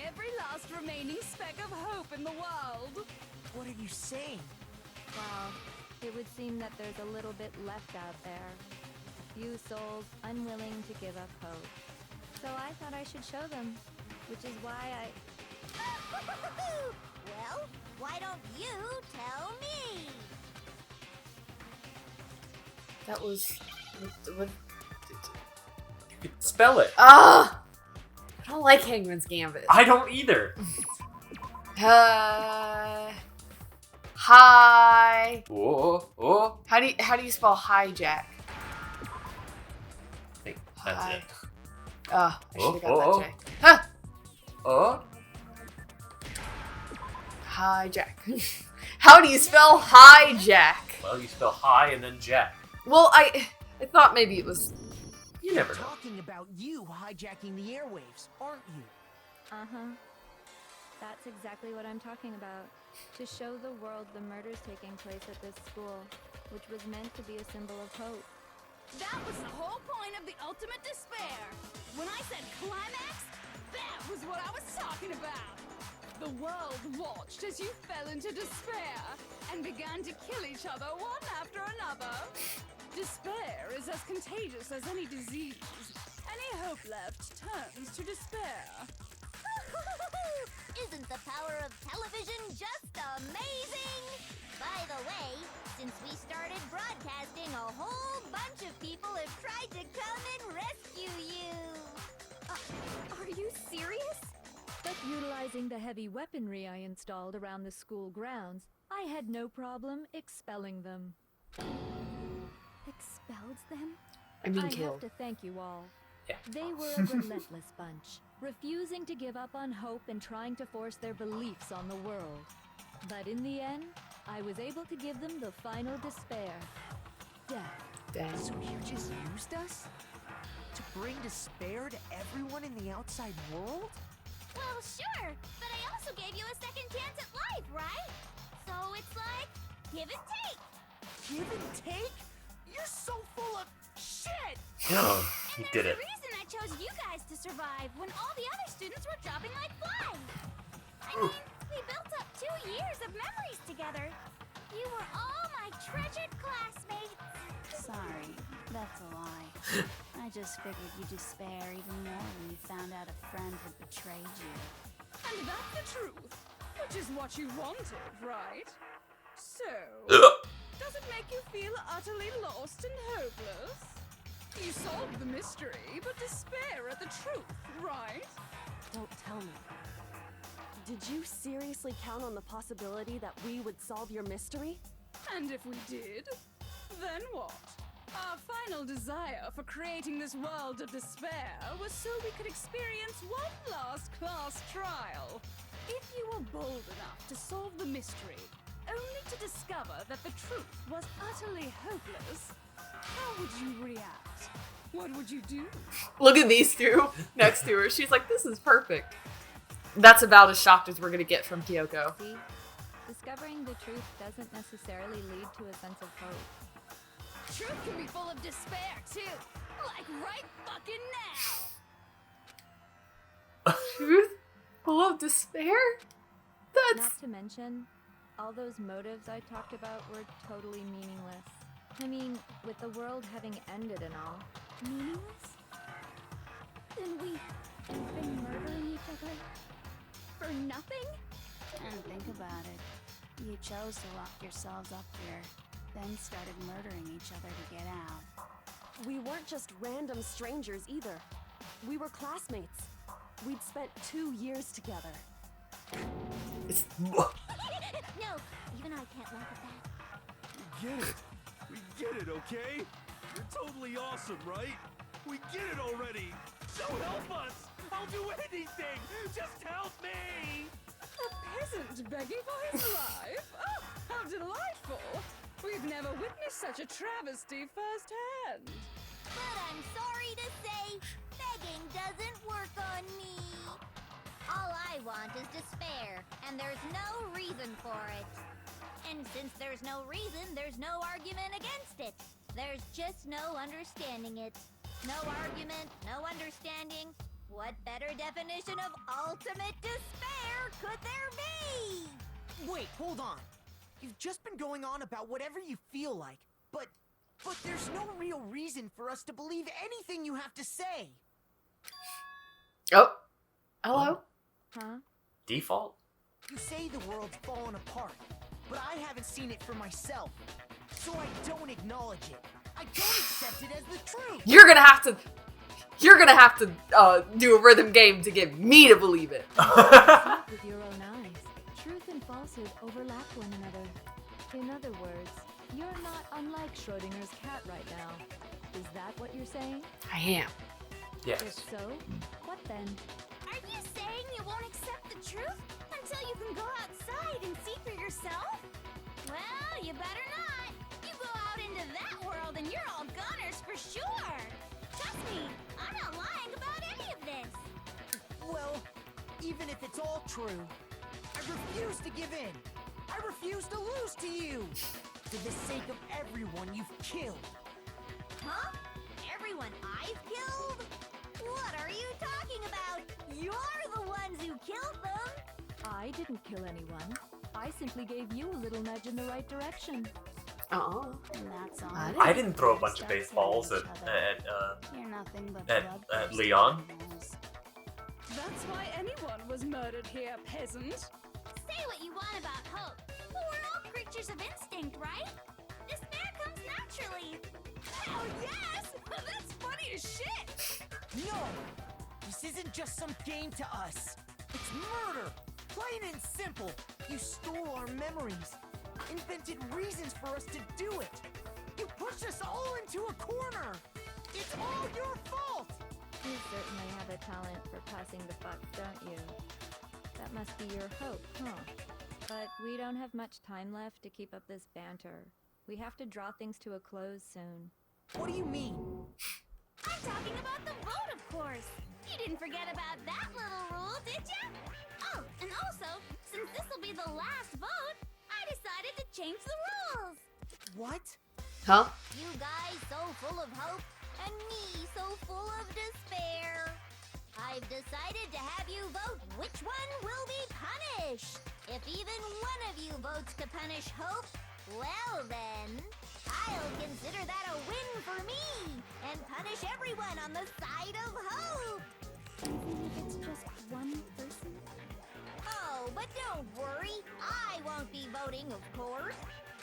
every last remaining speck of hope in the world. What are you saying? Well, it would seem that there's a little bit left out there. A few souls unwilling to give up hope. So I thought I should show them, which is why I... Well, why don't you tell me? That was... What? You could spell it. Ah! I don't like Hangman's Gambit. I don't either. Hi. Oh. How do you spell hijack? I think that's it. I should have got Oh. that J. Huh! Oh. Hijack. How do you spell hijack? Well, you spell hi and then jack. Well, I thought maybe it was. You never know. Talking about you hijacking the airwaves, aren't you? Uh-huh. That's exactly what I'm talking about. To show the world the murders taking place at this school, which was meant to be a symbol of hope. That was the whole point of the ultimate despair. When I said climax, that was what I was talking about. The world watched as you fell into despair and began to kill each other one after another. Despair is as contagious as any disease. Any hope left turns to despair. Isn't the power of television just amazing? By the way, since we started broadcasting, a whole bunch of people have tried to come and rescue you. Are you serious? But utilizing the heavy weaponry I installed around the school grounds, I had no problem expelling them. Expelled them? I mean, I killed. have to thank you all. Yeah. They were a relentless bunch, refusing to give up on hope and trying to force their beliefs on the world. But in the end, I was able to give them the final despair. Death. Dang. So you just used us? To bring despair to everyone in the outside world? Well, sure, but I also gave you a second chance at life, right? So it's like, give and take. Give and take? You're so full of shit! No, you did it. The reason I chose you guys to survive when all the other students were dropping like flies. I mean, we built up 2 years of memories together. You were all my treasured classmates. Sorry, that's a lie. I just figured you'd despair even more when you found out a friend had betrayed you. And that's the truth, which is what you wanted, right? So, does it make you feel utterly lost and hopeless? You solved the mystery, but despair at the truth, right? Don't tell me. Did you seriously count on the possibility that we would solve your mystery? And if we did, then what? Our final desire for creating this world of despair was so we could experience one last class trial. If you were bold enough to solve the mystery, only to discover that the truth was utterly hopeless, how would you react? What would you do? Look at these two next to her. She's like, this is perfect. That's about as shocked as we're gonna get from Kyoko. See, discovering the truth doesn't necessarily lead to a sense of hope. Truth can be full of despair, too. Like right fucking now. Truth? Full of despair? That's... Not to mention, all those motives I talked about were totally meaningless. I mean, with the world having ended and all. Meaningless? Then we've been murdering each other for nothing? And think about it. You chose to lock yourselves up here, then started murdering each other to get out. We weren't just random strangers either. We were classmates. We'd spent 2 years together. No, even I can't laugh at that. We get it. We get it, okay? You're totally awesome, right? We get it already. So help us. I'll do anything. Just help me. A peasant begging for his life? Oh, how delightful! We've never witnessed such a travesty firsthand. But I'm sorry to say, begging doesn't work on me. All I want is despair, and there's no reason for it. And since there's no reason, there's no argument against it. There's just no understanding it. No argument, no understanding. What better definition of ultimate despair could there be? Wait, hold on. You've just been going on about whatever you feel like, but there's no real reason for us to believe anything you have to say. Oh. Hello? Huh? Default? You say the world's fallen apart, but I haven't seen it for myself, so I don't acknowledge it. I don't accept it as the truth. You're gonna have to do a rhythm game to get me to believe it. With your own eyes, truth and falsehood overlap one another. In other words, you're not unlike Schrodinger's cat right now. Is that what you're saying? I am. Yes. If so, what then? Are you saying you won't accept the truth until you can go outside and see for yourself? Well, you better not. You go out into that world and you're all goners for sure. Trust me, I'm not lying about any of this. Well, even if it's all true, I refuse to give in. I refuse to lose to you. For the sake of everyone you've killed. Huh? Everyone I've killed? What are you talking about? You're the ones who killed them. I didn't kill anyone. I simply gave you a little nudge in the right direction. Oh. That's all. I didn't throw a bunch of baseballs at You're nothing but at Leon. That's why anyone was murdered here, peasant. Say what you want about hope, but we're all creatures of instinct, right? Despair comes naturally. Oh, yes! That's funny as shit! No! This isn't just some game to us. It's murder! Plain and simple. You stole our memories. Invented reasons for us to do it. You pushed us all into a corner. It's all your fault! You certainly have a talent for passing the buck, don't you? That must be your hope, huh? But we don't have much time left to keep up this banter. We have to draw things to a close soon. What do you mean? I'm talking about the vote, of course. You didn't forget about that little rule, did ya? Oh, and also, since this'll be the last vote, I decided to change the rules. What? Huh? You guys so full of hope, and me so full of despair. I've decided to have you vote which one will be punished. If even one of you votes to punish Hope, well then, I'll consider that a win for me and punish everyone on the side of Hope. Even if it's just one person? Oh, but don't worry, I won't be voting, of course.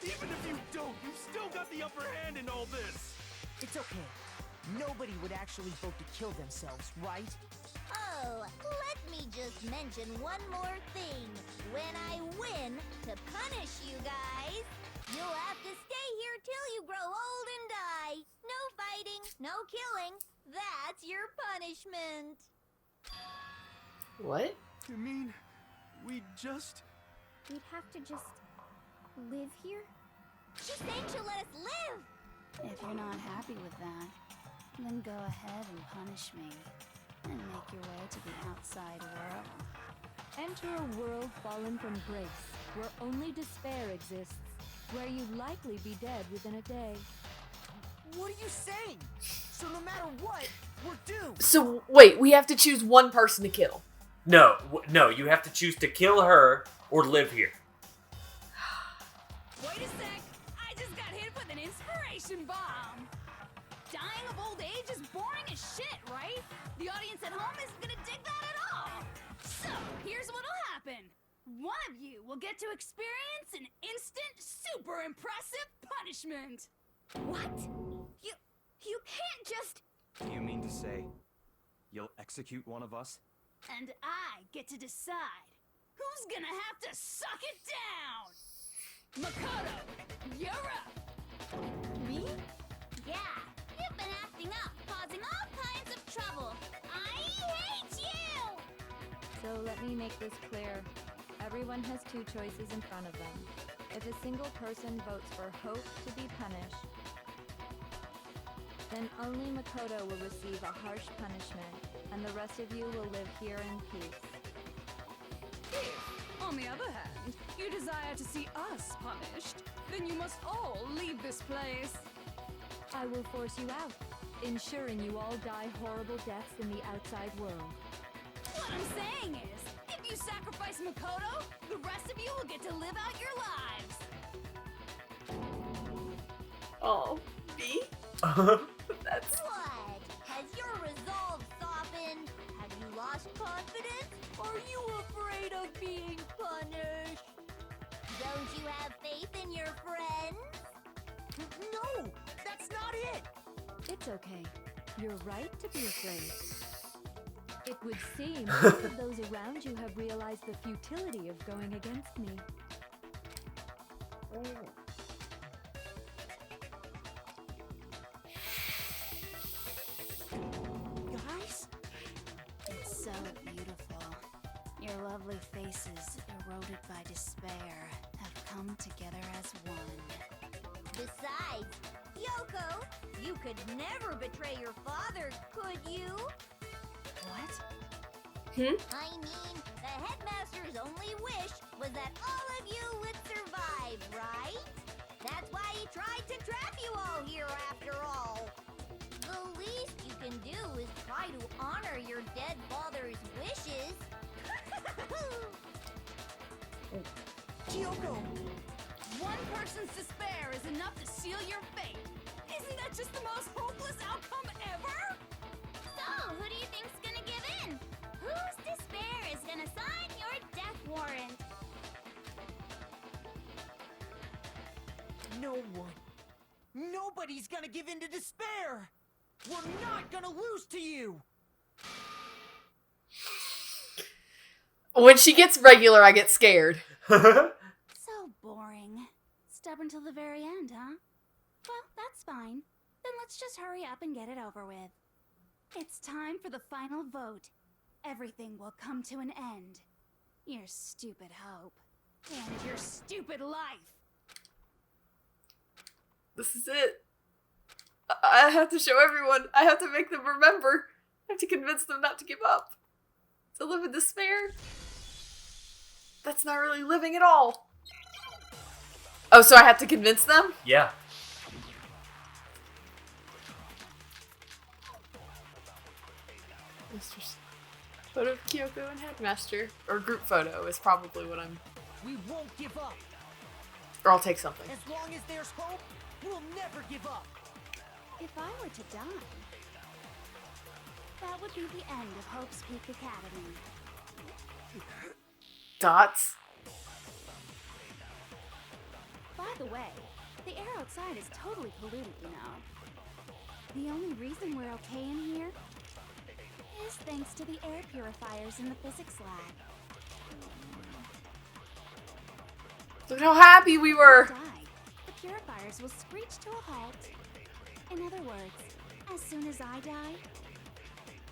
Even if you don't, you've still got the upper hand in all this. It's okay. Nobody would actually vote to kill themselves, right? Oh, let me just mention one more thing. When I win to punish you guys, you'll have to stay here till you grow old and die. No fighting, no killing. That's your punishment. What? You mean we just... We'd have to just live here? She's saying she'll let us live. If you're not happy with that, then go ahead and punish me. And make your way to the outside world. Enter a world fallen from grace, where only despair exists, where you'd likely be dead within a day. What are you saying? So no matter what, we're doomed. So, wait, we have to choose one person to kill. No, no, you have to choose to kill her or live here. Wait a sec, I just got hit with an inspiration bomb. Dying of old age is boring as shit, right? The audience at home isn't gonna dig that at all. So, here's what'll happen. One of you will get to experience an instant, super impressive punishment. What? You can't just... You mean to say you'll execute one of us? And I get to decide who's gonna have to suck it down. Makoto, you're up. Me? Yeah, you've been acting up, causing all kinds of trouble. I hate you! So let me make this clear. Everyone has two choices in front of them. If a single person votes for Hope to be punished, then only Makoto will receive a harsh punishment, and the rest of you will live here in peace. If, on the other hand, you desire to see us punished, then you must all leave this place. I will force you out, ensuring you all die horrible deaths in the outside world. What I'm saying is, if you sacrifice Makoto, the rest of you will get to live out your lives. Oh, me? That's... What? Has your resolve softened? Have you lost confidence? Are you afraid of being punished? Don't you have faith in your friends? No, that's not it. It's okay. You're right to be afraid. It would seem many of those around you have realized the futility of going against me. Guys? It's so beautiful. Your lovely faces, eroded by despair, have come together as one. Besides, Yoko, you could never betray your father, could you? What? I mean, the headmaster's only wish was that all of you would survive, right? That's why he tried to trap you all here after all. The least you can do is try to honor your dead father's wishes. Kyoko! One person's despair is enough to seal your fate. Isn't that just the most hopeless outcome ever? So, who do you think's gonna give in? Whose despair is gonna sign your death warrant? No one. Nobody's gonna give in to despair! We're not gonna lose to you! When she gets regular, I get scared. So boring. Stubborn till the very end, huh? Well, that's fine. Then let's just hurry up and get it over with. It's time for the final vote. Everything will come to an end. Your stupid hope. And your stupid life. This is it. I have to show everyone. I have to make them remember. I have to convince them not to give up. To live in despair. That's not really living at all. Oh, so I have to convince them? Yeah. Photo of Kyoko and Headmaster. Or group photo is probably what I'm... We won't give up! Or I'll take something. As long as there's hope, we'll never give up! If I were to die, that would be the end of Hope's Peak Academy. Dots? By the way, the air outside is totally polluted, you know. The only reason we're okay in here is thanks to the air purifiers in the physics lab. Look how happy we were! Die, the purifiers will screech to a halt. In other words, as soon as I die,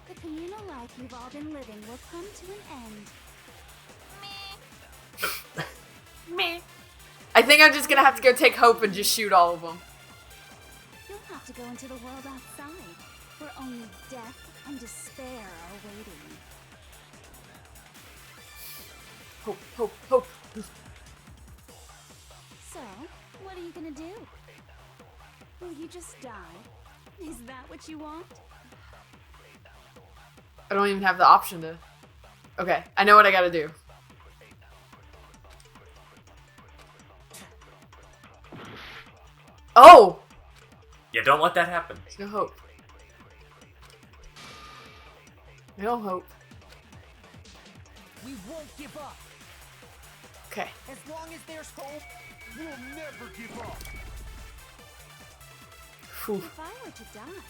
the communal life you've all been living will come to an end. Meh. I think I'm just gonna have to go take Hope and just shoot all of them. You'll have to go into the world outside, where only death and despair are waiting. Hope, Hope, Hope. So, what are you gonna do? Will you just die? Is that what you want? I don't even have the option to... Okay, I know what I gotta do. Oh! Yeah, don't let that happen. There's no hope. No hope. We won't give up! Okay. As long as there's hope, we'll never give up! Whew. If I were to die,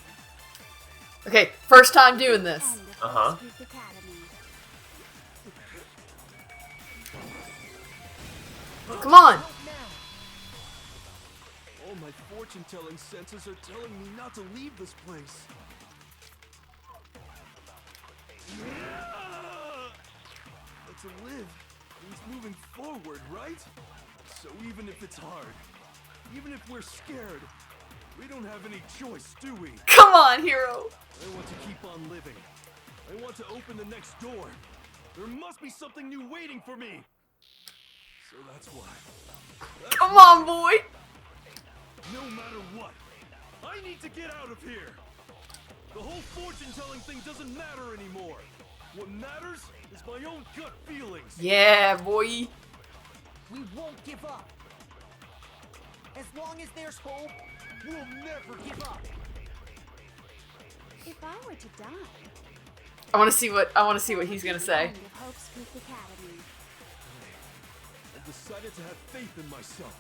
Okay, first time doing this. end of Uh-huh. Hope's Peak Academy. Come on! Help now! All my fortune-telling senses are telling me not to leave this place. But to live means moving forward, right? So even if it's hard, even if we're scared, we don't have any choice, do we? Come on, hero! I want to keep on living. I want to open the next door. There must be something new waiting for me. So that's why. Come on, boy! No matter what, I need to get out of here. The whole fortune-telling thing doesn't matter anymore. What matters is my own gut feelings. Yeah, boy. We won't give up! As long as there's hope, we'll never give up! If I were to die, I want to see what he's gonna say. end of Hope's Peak Academy. I've decided to have faith in myself.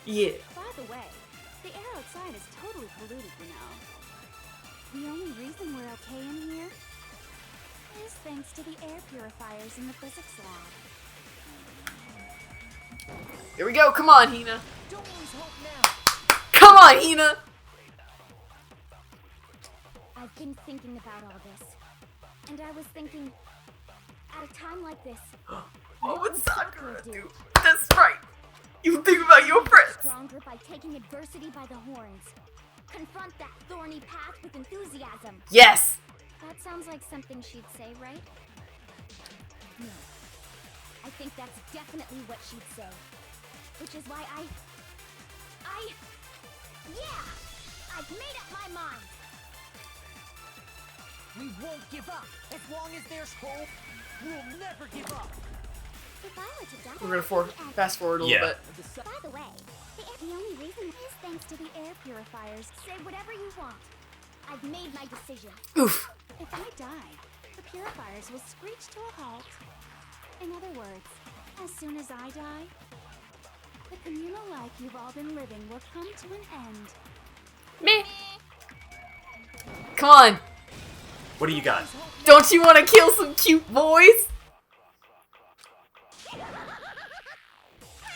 Yeah. By the way, the air outside is totally polluted, you know. The only reason we're okay in here is thanks to the air purifiers in the physics lab. Here we go. Come on, Hina. Don't lose hope now! Come on, Hina. I've been thinking about all this. And I was thinking, at a time like this, What would Sakura Sakura do? That's right. You think about your friends. Stronger by taking adversity by the horns. Confront that thorny path with enthusiasm. Yes. That sounds like something she'd say, right? No. I think that's definitely what she'd say. Which is why yeah! I've made up my mind! We won't give up. As long as there's hope, we'll never give up. If I were to die, We're gonna fast forward a little bit. By the way, the only reason is thanks to the air purifiers. Say whatever you want. I've made my decision. Oof. If I die, the purifiers will screech to a halt. In other words, as soon as I die, the communal life you've all been living will come to an end. Me. Come on. What do you got? Don't you want to kill some cute boys? I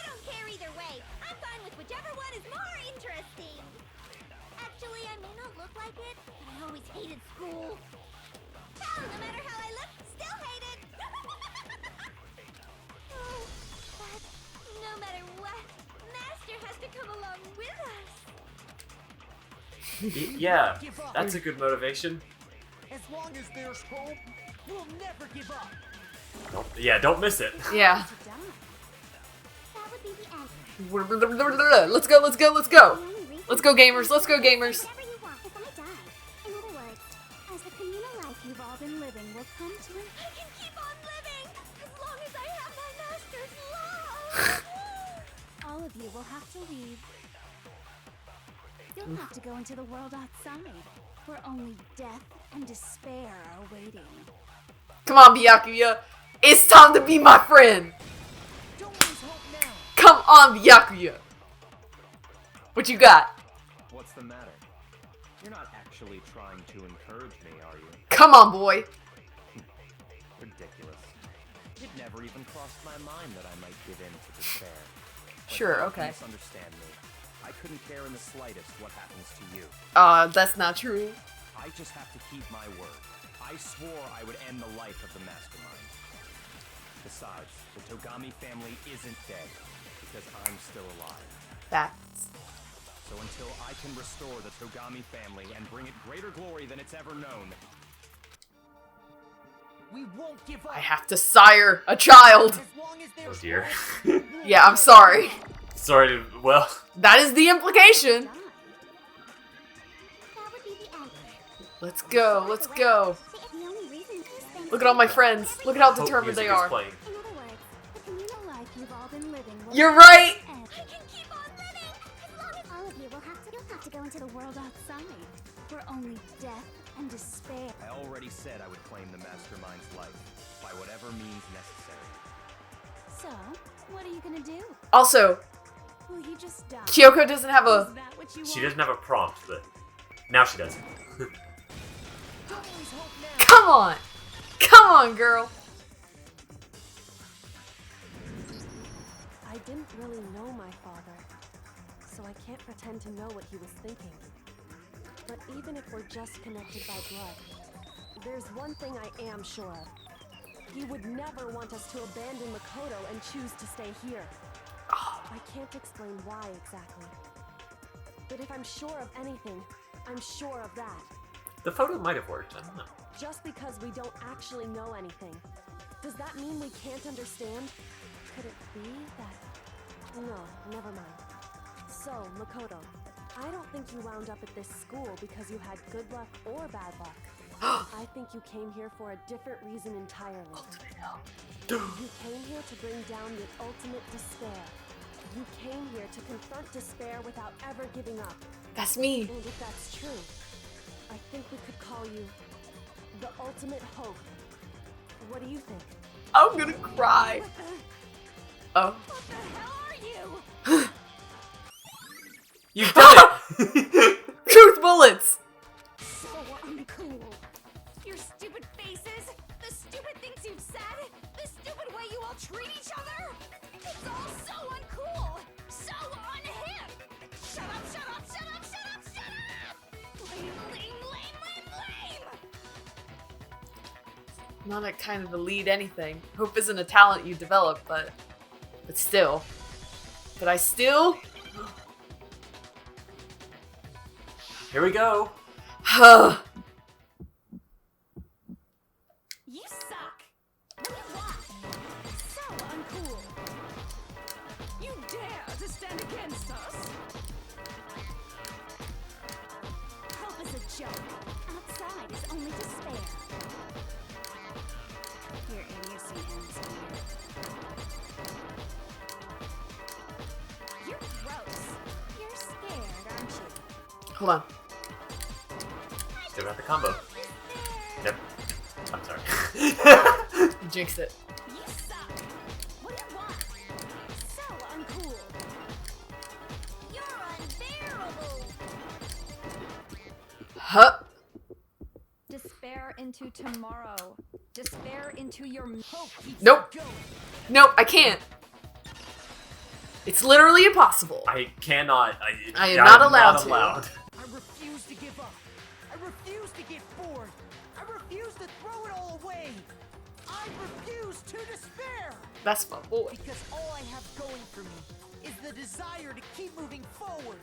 don't care either way. I'm fine with whichever one is more interesting. Actually, I may not look like it, but I always hated school. Hell, no matter how I look, still hate it. Oh, but no matter what, Master has to come along with us. Yeah, that's a good motivation. As long as there's hope, we'll never give up. Don't miss it. Yeah. That would be the end. Let's go, let's go, let's go. Let's go, gamers. Let's go, gamers. Whatever you want. If I die, in other words, as the communal life you've all been living will come to an end. I can keep on living as long as I have my master's love. All of you will have to leave. You'll have to go into the world outside, where only death and despair are waiting. Come on, Byakuya. It's time to be my friend. Don't lose hope now. Come on, Byakuya. What you got? What's the matter? You're not actually trying to encourage me, are you? Come on, boy. Ridiculous. It never even crossed my mind that I might give in to despair. But Sure, don't okay. misunderstand me. I couldn't care in the slightest what happens to you. That's not true. I just have to keep my word. I swore I would end the life of the mastermind. Besides, the Togami family isn't dead, because I'm still alive. Facts. So until I can restore the Togami family and bring it greater glory than it's ever known, We won't give up. I have to sire a child. As long as Oh there's dear. hope, Yeah, I'm sorry. Sorry to, well, That is the implication. That would be the end. Let's go, let's go. The only reason is thanks Look at all my friends. Look at how hope determined music they is are. playing. In other words, the communal life you've all been living will You're come to right. an end. I can keep on living as long as All of you you'll have to go into the world outside, where only death and despair. I already said I would claim the mastermind's life, by whatever means necessary. So, what are you gonna do? Also, Will you just die? Kyoko doesn't have a... Is that what you She want? doesn't have a prompt, but now she does. don't lose hope now. Come on. Come on, girl. I didn't really know my father, so I can't pretend to know what he was thinking. But even if we're just connected by blood, there's one thing I am sure of. He would never want us to abandon Makoto and choose to stay here. I can't explain why exactly. But if I'm sure of anything, I'm sure of that. The photo might have worked, I don't know. Just because we don't actually know anything, does that mean we can't understand? Could it be that... No, never mind. So, Makoto, I don't think you wound up at this school because you had good luck or bad luck. I think you came here for a different reason entirely. You came here to bring down the ultimate despair. You came here to confront despair without ever giving up. That's me. And if that's true, I think we could call you the ultimate hope. What do you think? I'm gonna cry. Oh. what the hell are you? You've done it! Truth bullets. So uncool. Your stupid faces, the stupid things you've said, the stupid way you all treat each other. It's all so uncool, so unhip. Shut up, shut up, shut up, shut up, shut up! Lame, lame, lame, lame, lame! not a kind of a lead anything. Hope isn't a talent you develop, but still. But I still... Here we go. You suck! What do you want? So uncool! You dare to stand against us? Hope is a joke. Outside is only despair. Your idiocy ends here. You're gross. You're scared, aren't you? Hold on. Still got the combo. Yep. I'm sorry. You jinxed it. You suck. What do you want? So uncool. You're unbearable. Huh? Despair into tomorrow. Despair into your hope. Nope. Nope, I can't. It's literally impossible. I cannot. I am not I'm allowed to. I refuse to give up. I refuse to get bored. I refuse to throw it all away. I refuse to despair. That's my boy. Because all I have going for me is the desire to keep moving forward.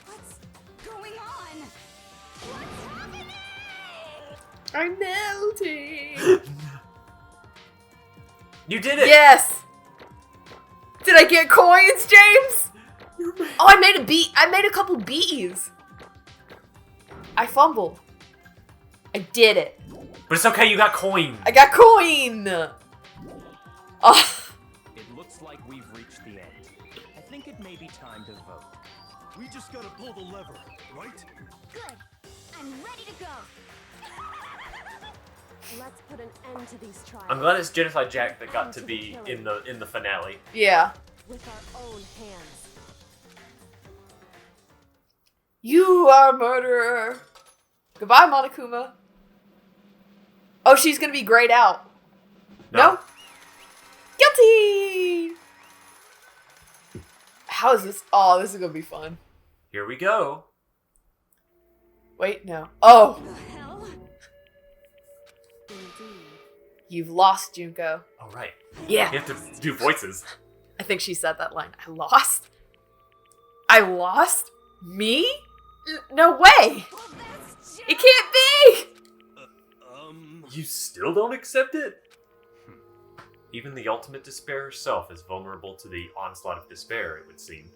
What's going on? What's happening? I'm melting. You did it! Yes! Did I get coins, James? Oh, I made a B. I made a couple B's. I fumbled. I did it. But it's okay, you got coin. I got coin. Oh. It looks like we've reached the end. I think it may be time to vote. We just gotta pull the lever, right? Good. I'm ready to go. Let's put an end to these trials. I'm glad it's Genocide Jack that got to be in the finale. Yeah. With our own hands. You are a murderer. Goodbye, Monokuma. Oh, she's gonna be grayed out. No? Guilty! How is this? Oh, this is gonna be fun. Here we go. Wait, no. Oh! The hell? You've lost, Junko. All right. Yeah. You have to do voices. I think she said that line. I lost? I lost? Me? No way! Well, that's It can't be! You still don't accept it? Even the ultimate despair herself is vulnerable to the onslaught of despair, it would seem.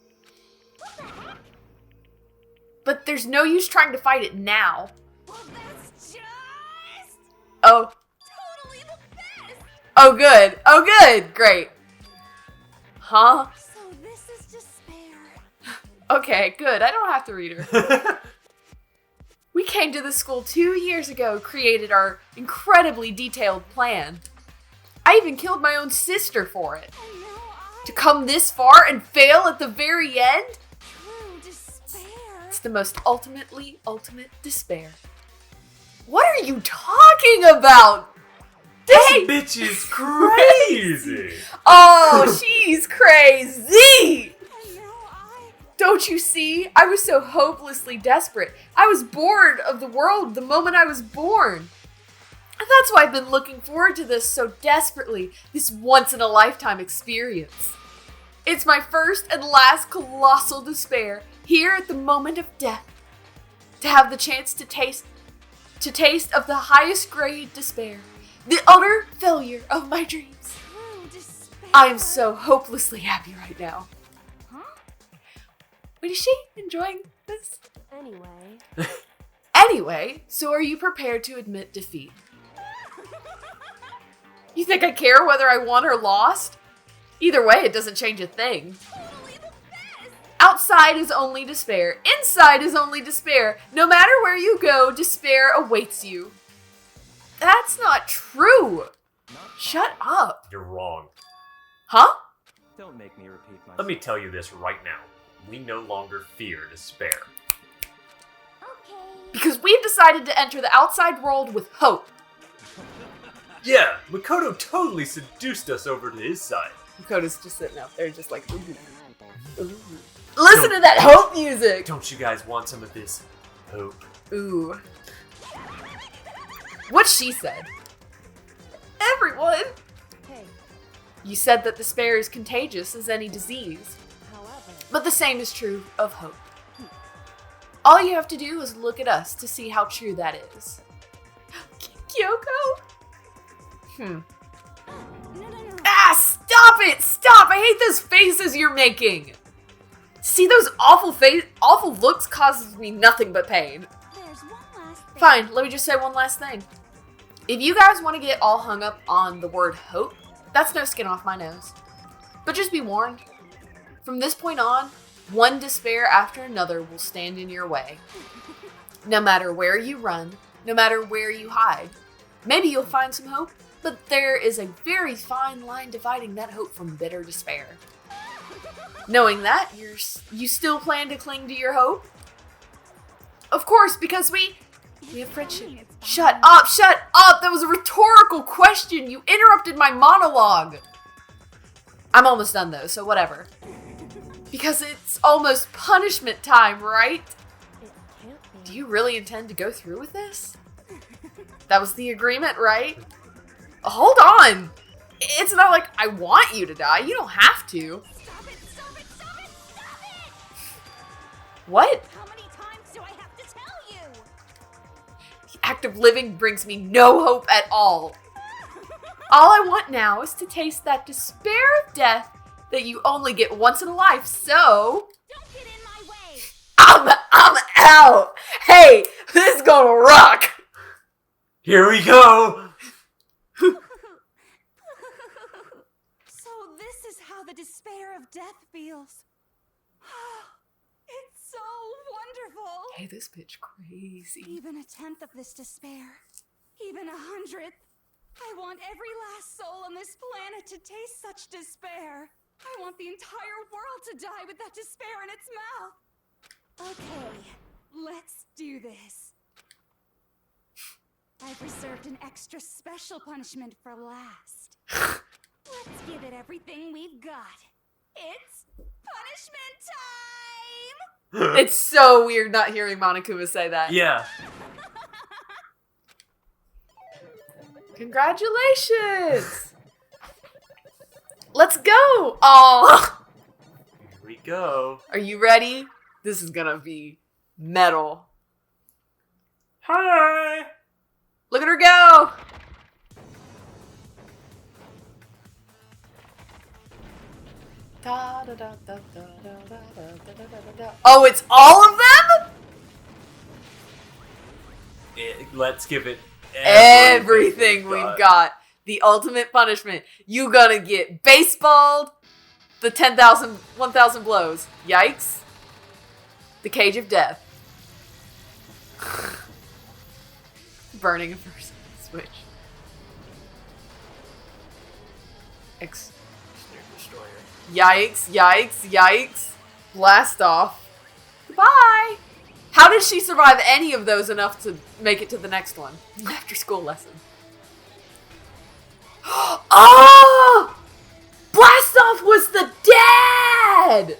But there's no use trying to fight it now. Well, that's just Oh. totally the best! Oh, good. Oh, good. Great. Huh? So this is despair. Okay, good. I don't have to read her. We came to the school 2 years ago, created our incredibly detailed plan. I even killed my own sister for it. And now To come this far and fail at the very end? true despair. It's the most ultimate despair. What are you talking about? Dang! Bitch is crazy! Oh, she's crazy! And now Don't you see? I was so hopelessly desperate. I was bored of the world the moment I was born. And that's why I've been looking forward to this so desperately, this once-in-a-lifetime experience. It's my first and last colossal despair, here at the moment of death. To have the chance to taste of the highest grade despair, the utter failure of my dreams. true despair. I am so hopelessly happy right now. Huh? Wait, is she enjoying this? Anyway, Anyway, so are you prepared to admit defeat? You think I care whether I won or lost? Either way, it doesn't change a thing. Totally the best. Outside is only despair. Inside is only despair. No matter where you go, despair awaits you. That's not true. Shut up. You're wrong. Huh? Don't make me repeat myself. Let me tell you this right now. We no longer fear despair. Okay. Because we've decided to enter the outside world with hope. Yeah, Makoto totally seduced us over to his side. Makoto's just sitting out there just like, ooh. Ooh. Listen to that hope music! Don't you guys want some of this hope? Ooh. What she said. everyone! Hey, You said that despair is contagious as any disease. however, But the same is true of hope. All you have to do is look at us to see how true that is. Kyoko? No, no, no. Ah, stop it! Stop! I hate those faces you're making! See those awful looks causes me nothing but pain. There's one last thing. Fine, let me just say one last thing. If you guys want to get all hung up on the word hope, that's no skin off my nose. But just be warned, from this point on, one despair after another will stand in your way. No matter where you run, no matter where you hide. Maybe you'll find some hope, but there is a very fine line dividing that hope from bitter despair. Knowing that, you still plan to cling to your hope? Of course, because we have friendship. Shut up! Shut up! That was a rhetorical question! You interrupted my monologue! I'm almost done though, so whatever. Because it's almost punishment time, right? it can't be. Do you really intend to go through with this? That was the agreement, right? Hold on! It's not like I want you to die. You don't have to. Stop it, stop it, stop it, stop it! What? How many times do I have to tell you? The act of living brings me no hope at all. All I want now is to taste that despair of death that you only get once in a life, so... Don't get in my way! I'm out! Hey, this is gonna rock! Here we go! So this is how the despair of death feels. It's so wonderful. Hey, this bitch crazy. Even a tenth of this despair, even 100th. I want every last soul on this planet to taste such despair. I want the entire world to die with that despair in its mouth. Okay, let's do this. I've reserved an extra special punishment for last. Let's give it everything we've got. It's punishment time! It's so weird not hearing Monokuma say that. Yeah. Congratulations! Let's go! Aw! Here we go. Are you ready? This is gonna be metal. Hi! Look at her go! Oh, it's all of them? Let's give it Everything we've got. The ultimate punishment. You gonna get baseballed. The 1,000 blows. Yikes. The cage of death. Burning a person. Switch. Destroyer. Yikes, yikes, yikes. Blast off. Goodbye. How did she survive any of those enough to make it to the next one? After school lesson. Oh! Blastoff was the dad!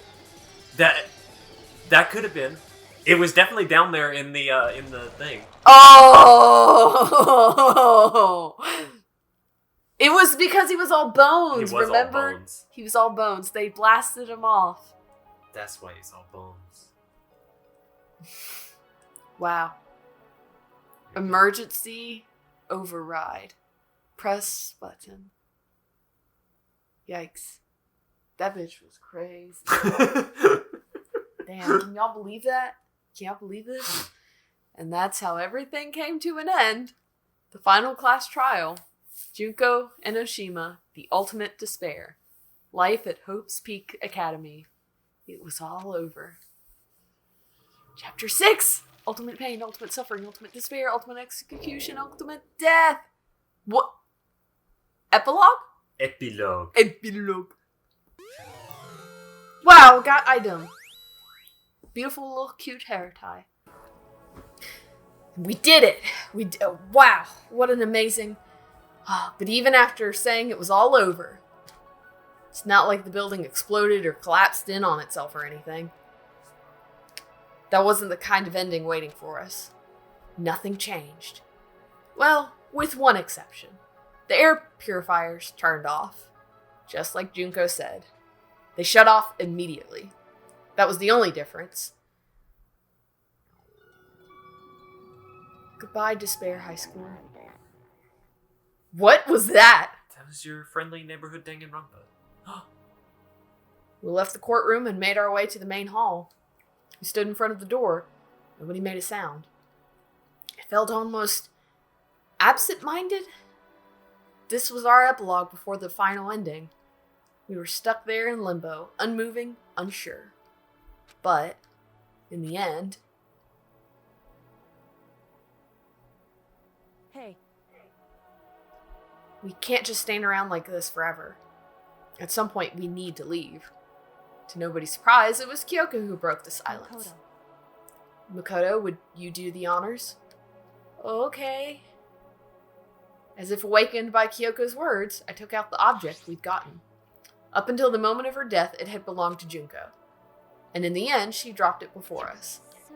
That could have been. It was definitely down there in the thing. Oh! It was because he was all bones, He was all remember? bones. He was all bones. They blasted him off. That's why he's all bones. Wow. Emergency override. Press button. Yikes. That bitch was crazy. Damn, can y'all believe that? Can y'all believe this? And that's how everything came to an end. The final class trial. Junko and Oshima, the ultimate despair. Life at Hope's Peak Academy. It was all over. Chapter 6! Ultimate pain, ultimate suffering, ultimate despair, ultimate execution, ultimate death. What? Epilogue? Epilogue. Epilogue. Wow, got item. Beautiful little cute hair tie. We did it. Wow, what an amazing... but even after saying it was all over, it's not like the building exploded or collapsed in on itself or anything. That wasn't the kind of ending waiting for us. Nothing changed. Well, with one exception. The air purifiers turned off, just like Junko said. They shut off immediately. That was the only difference. Goodbye, Despair High School. What was that? That was your friendly neighborhood Danganronpa. We left the courtroom and made our way to the main hall. We stood in front of the door. Nobody made a sound. It felt almost absent-minded. This was our epilogue before the final ending. We were stuck there in limbo, unmoving, unsure. But, in the end... Hey. We can't just stand around like this forever. At some point, we need to leave. To nobody's surprise, it was Kyoko who broke the silence. Makoto, would you do the honors? Okay. As if awakened by Kyoko's words, I took out the object we'd gotten. Up until the moment of her death, it had belonged to Junko. And in the end, she dropped it before us. So,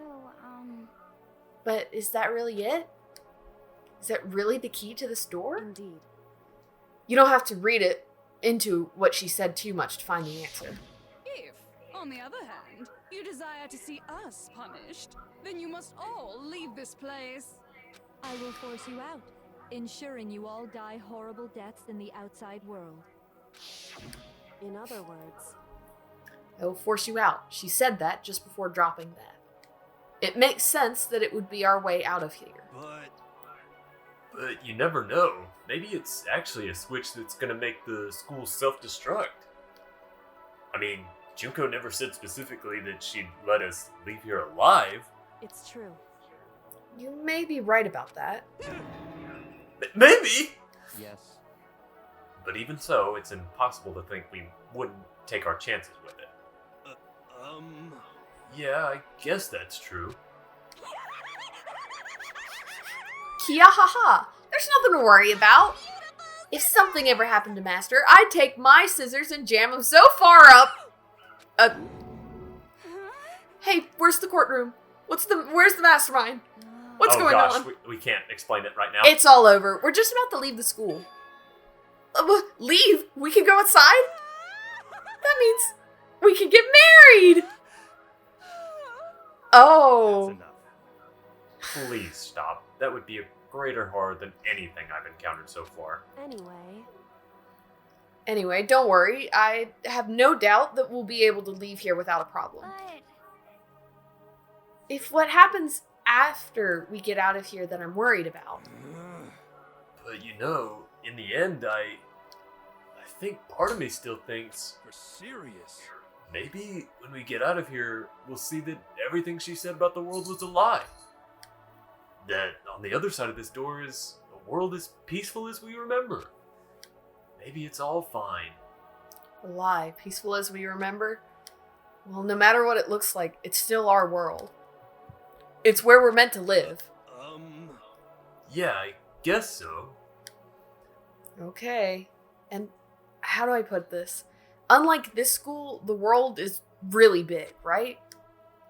But is that really it? Is that really the key to this door? Indeed. You don't have to read it into what she said too much to find the answer. If, on the other hand, you desire to see us punished, then you must all leave this place. I will force you out, ensuring you all die horrible deaths in the outside world. In other words, I will force you out. She said that just before dropping that. It makes sense that it would be our way out of here. But you never know. Maybe it's actually a switch that's gonna make the school self-destruct. I mean, Junko never said specifically that she'd let us leave here alive. it's true. You may be right about that. Maybe! Yes. But even so, it's impossible to think we wouldn't take our chances with it. Yeah, I guess that's true. Kiahaha! There's nothing to worry about. If something ever happened to Master, I'd take my scissors and jam them so far up. Hey, where's the courtroom? Where's the mastermind? What's going on? We can't explain it right now. It's all over. We're just about to leave the school. Leave? We can go outside? That means we can get married! Oh. That's enough. Please stop. That would be a greater horror than anything I've encountered so far. Anyway, don't worry. I have no doubt that we'll be able to leave here without a problem. but If what happens after we get out of here that I'm worried about. But you know, in the end, I think part of me still thinks... You're serious? Maybe when we get out of here, we'll see that everything she said about the world was a lie. That on the other side of this door is a world as peaceful as we remember. Maybe it's all fine. A lie, peaceful as we remember. Well, no matter what it looks like, it's still our world. It's where we're meant to live. Yeah, I guess so. Okay. And how do I put this? Unlike this school, the world is really big, right?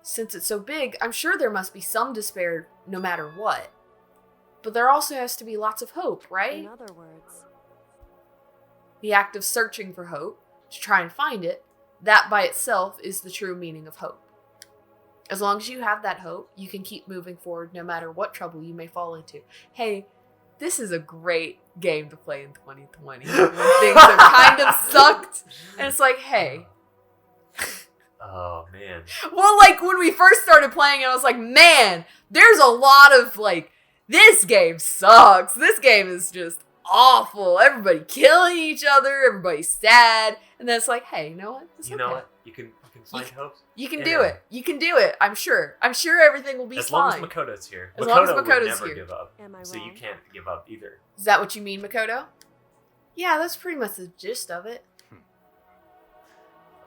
Since it's so big, I'm sure there must be some despair no matter what. But there also has to be lots of hope, right? In other words, The act of searching for hope, to try and find it, that by itself is the true meaning of hope. As long as you have that hope, you can keep moving forward no matter what trouble you may fall into. Hey, this is a great game to play in 2020 when things have kind of sucked. And it's like, hey. Oh, man. Well, like, when we first started playing it, I was like, man, there's a lot of, like, this game sucks. This game is just awful. Everybody killing each other. Everybody's sad. And then it's like, hey, you know what? It's You okay. know what? You can find hope. You can Yeah. do it. You can do it. I'm sure. I'm sure everything will be As fine. long as Makoto's here. As long as Makoto would Makoto's never here. give up. Am I So you wrong? can't give up either. Is that what you mean, Makoto? Yeah, that's pretty much the gist of it.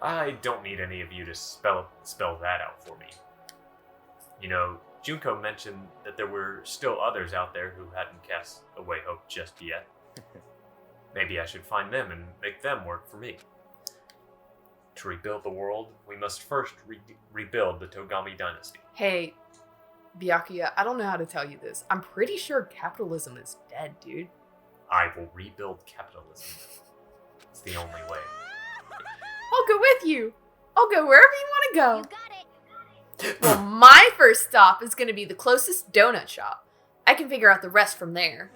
I don't need any of you to spell that out for me. You know, Junko mentioned that there were still others out there who hadn't cast away hope just yet. Maybe I should find them and make them work for me. To rebuild the world, we must first rebuild the Togami dynasty. Hey, Byakuya, I don't know how to tell you this. I'm pretty sure capitalism is dead, dude. I will rebuild capitalism. It's the only way. I'll go with you. I'll go wherever you want to go. You got it. Well, my first stop is going to be the closest donut shop. I can figure out the rest from there.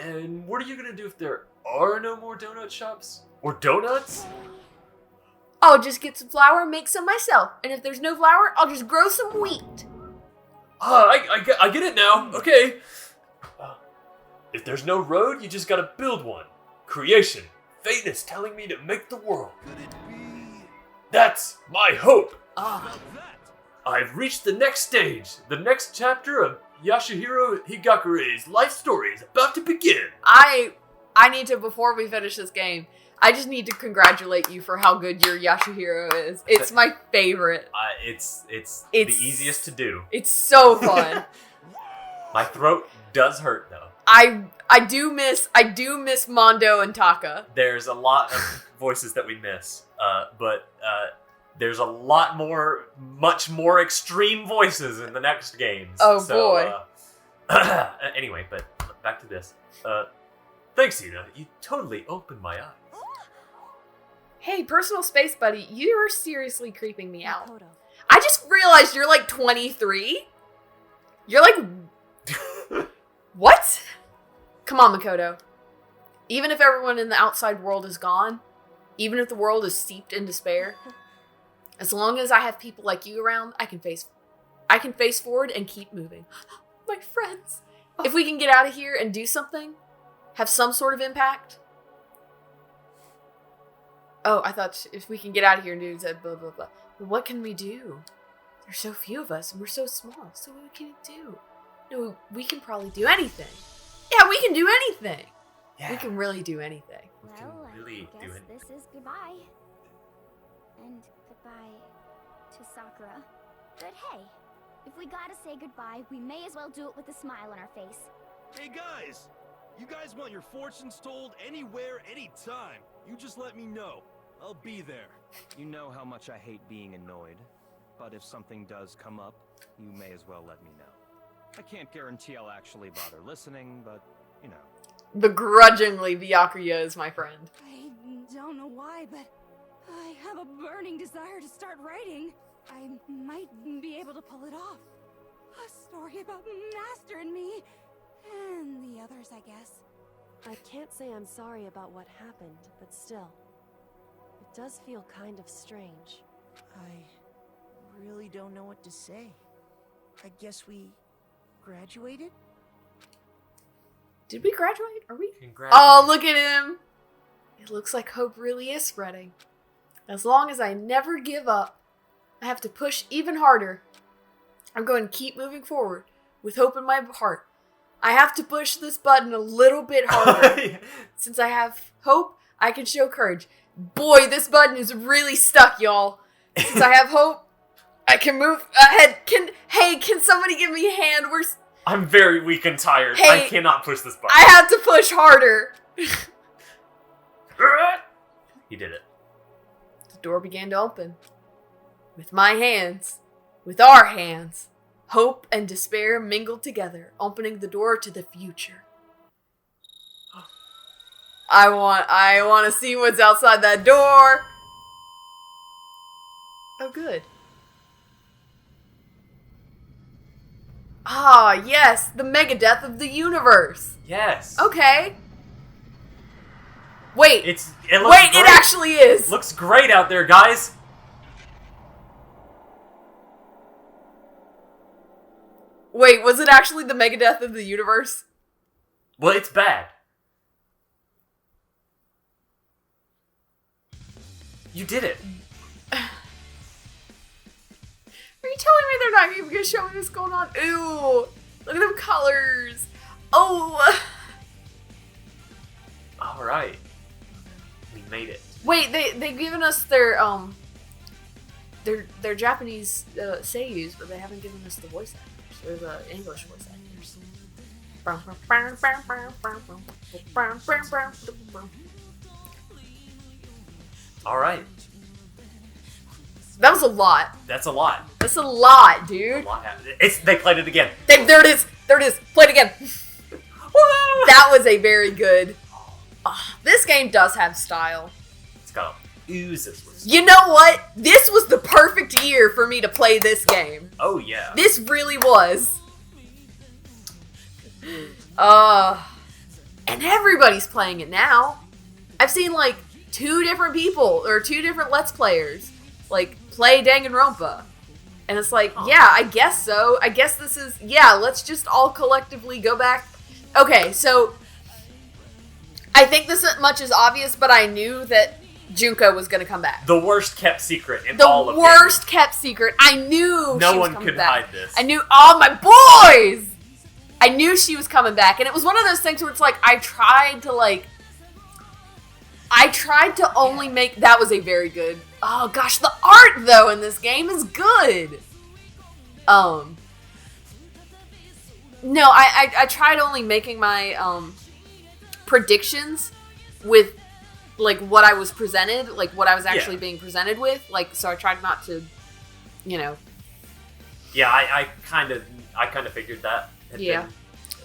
And what are you gonna do if there are no more donut shops? Or donuts? I'll just get some flour and make some myself. And if there's no flour, I'll just grow some wheat. I get it now. Okay. If there's no road, you just gotta build one. Creation. Fate is telling me to make the world. Could it be? That's my hope. Ah, I've reached the next stage. The next chapter of Yasuhiro Higakure's life story is about to begin. I need to, before we finish this game, I just need to congratulate you for how good your Yasuhiro is. It's my favorite. It's the easiest to do. It's so fun. My throat does hurt though. I do miss Mondo and Taka. There's a lot of voices that we miss, but there's a lot more, much more extreme voices in the next games. Oh boy. Anyway, but back to this. Thanks, Ina. You totally opened my eyes. Hey, personal space buddy, you're seriously creeping me out. Makoto. I just realized you're like 23. You're like... What? Come on, Makoto. Even if everyone in the outside world is gone, even if the world is steeped in despair, as long as I have people like you around, I can face forward and keep moving. My friends. If we can get out of here and do something, have some sort of impact. Oh, I thought if we can get out of here and do blah, blah, blah. Well, what can we do? There's so few of us and we're so small. So what can we do? No, we can probably do anything. Yeah, we can do anything. Yeah. We can really do anything. We can Well, really I do guess it. this is goodbye. And goodbye to Sakura. But hey, if we gotta say goodbye, we may as well do it with a smile on our face. Hey guys! You guys want your fortunes told anywhere, anytime. You just let me know. I'll be there. You know how much I hate being annoyed, but if something does come up, you may as well let me know. I can't guarantee I'll actually bother listening, but, you know. Begrudgingly, Byakuya is my friend. I don't know why, but I have a burning desire to start writing. I might be able to pull it off. A story about Master and me, and the others, I guess. I can't say I'm sorry about what happened, but still. It does feel kind of strange. I really don't know what to say. I guess we graduated? Did we graduate? Are we? Congrats. Oh, look at him. It looks like hope really is spreading. As long as I never give up, I have to push even harder. I'm going to keep moving forward with hope in my heart. I have to push this button a little bit harder. Since I have hope, I can show courage. Boy, this button is really stuck, y'all. Since I have hope, I can move ahead. Can somebody give me a hand? I'm very weak and tired. Hey, I cannot push this button. I have to push harder. He did it. The door began to open. With my hands, with our hands, hope and despair mingled together, opening the door to the future. I want to see what's outside that door. Oh, good. Ah, yes, the Megadeth of the universe. Yes. Okay. Wait. It looks Wait, great. it actually is. Looks great out there, guys. Wait, was it actually the Megadeth of the universe? Well, it's bad. You did it. Are you telling me they're not even gonna show me what's going on? Ooh, look at them colors. Oh. All right. We made it. Wait, they've given us their Japanese seiyus, but they haven't given us the voice actors or the English voice actors. All right. That was a lot. That's a lot. That's a lot, dude. A lot happened. They played it again. There it is. There it is. Play it again. Woo! That was a very good. This game does have style. It's got oozes with You know what? This was the perfect year for me to play this game. Oh, yeah. This really was. And everybody's playing it now. I've seen like 2 different people or 2 different Let's Players like play Danganronpa. And it's like, yeah, I guess so. I guess this is, yeah, let's just all collectively go back. Okay, so I think this much is obvious, but I knew that Junko was going to come back. The worst kept secret in all of The worst kept secret. I knew no she was one coming could back. hide this. I knew, all my boys! I knew she was coming back. And it was one of those things where it's like, I tried to only make, that was a very good, oh gosh, the art though in this game is good. No, I tried only making my, predictions with, like, what I was presented, like, what I was actually being presented with, like, so I tried not to, you know. Yeah, I kind of figured that had been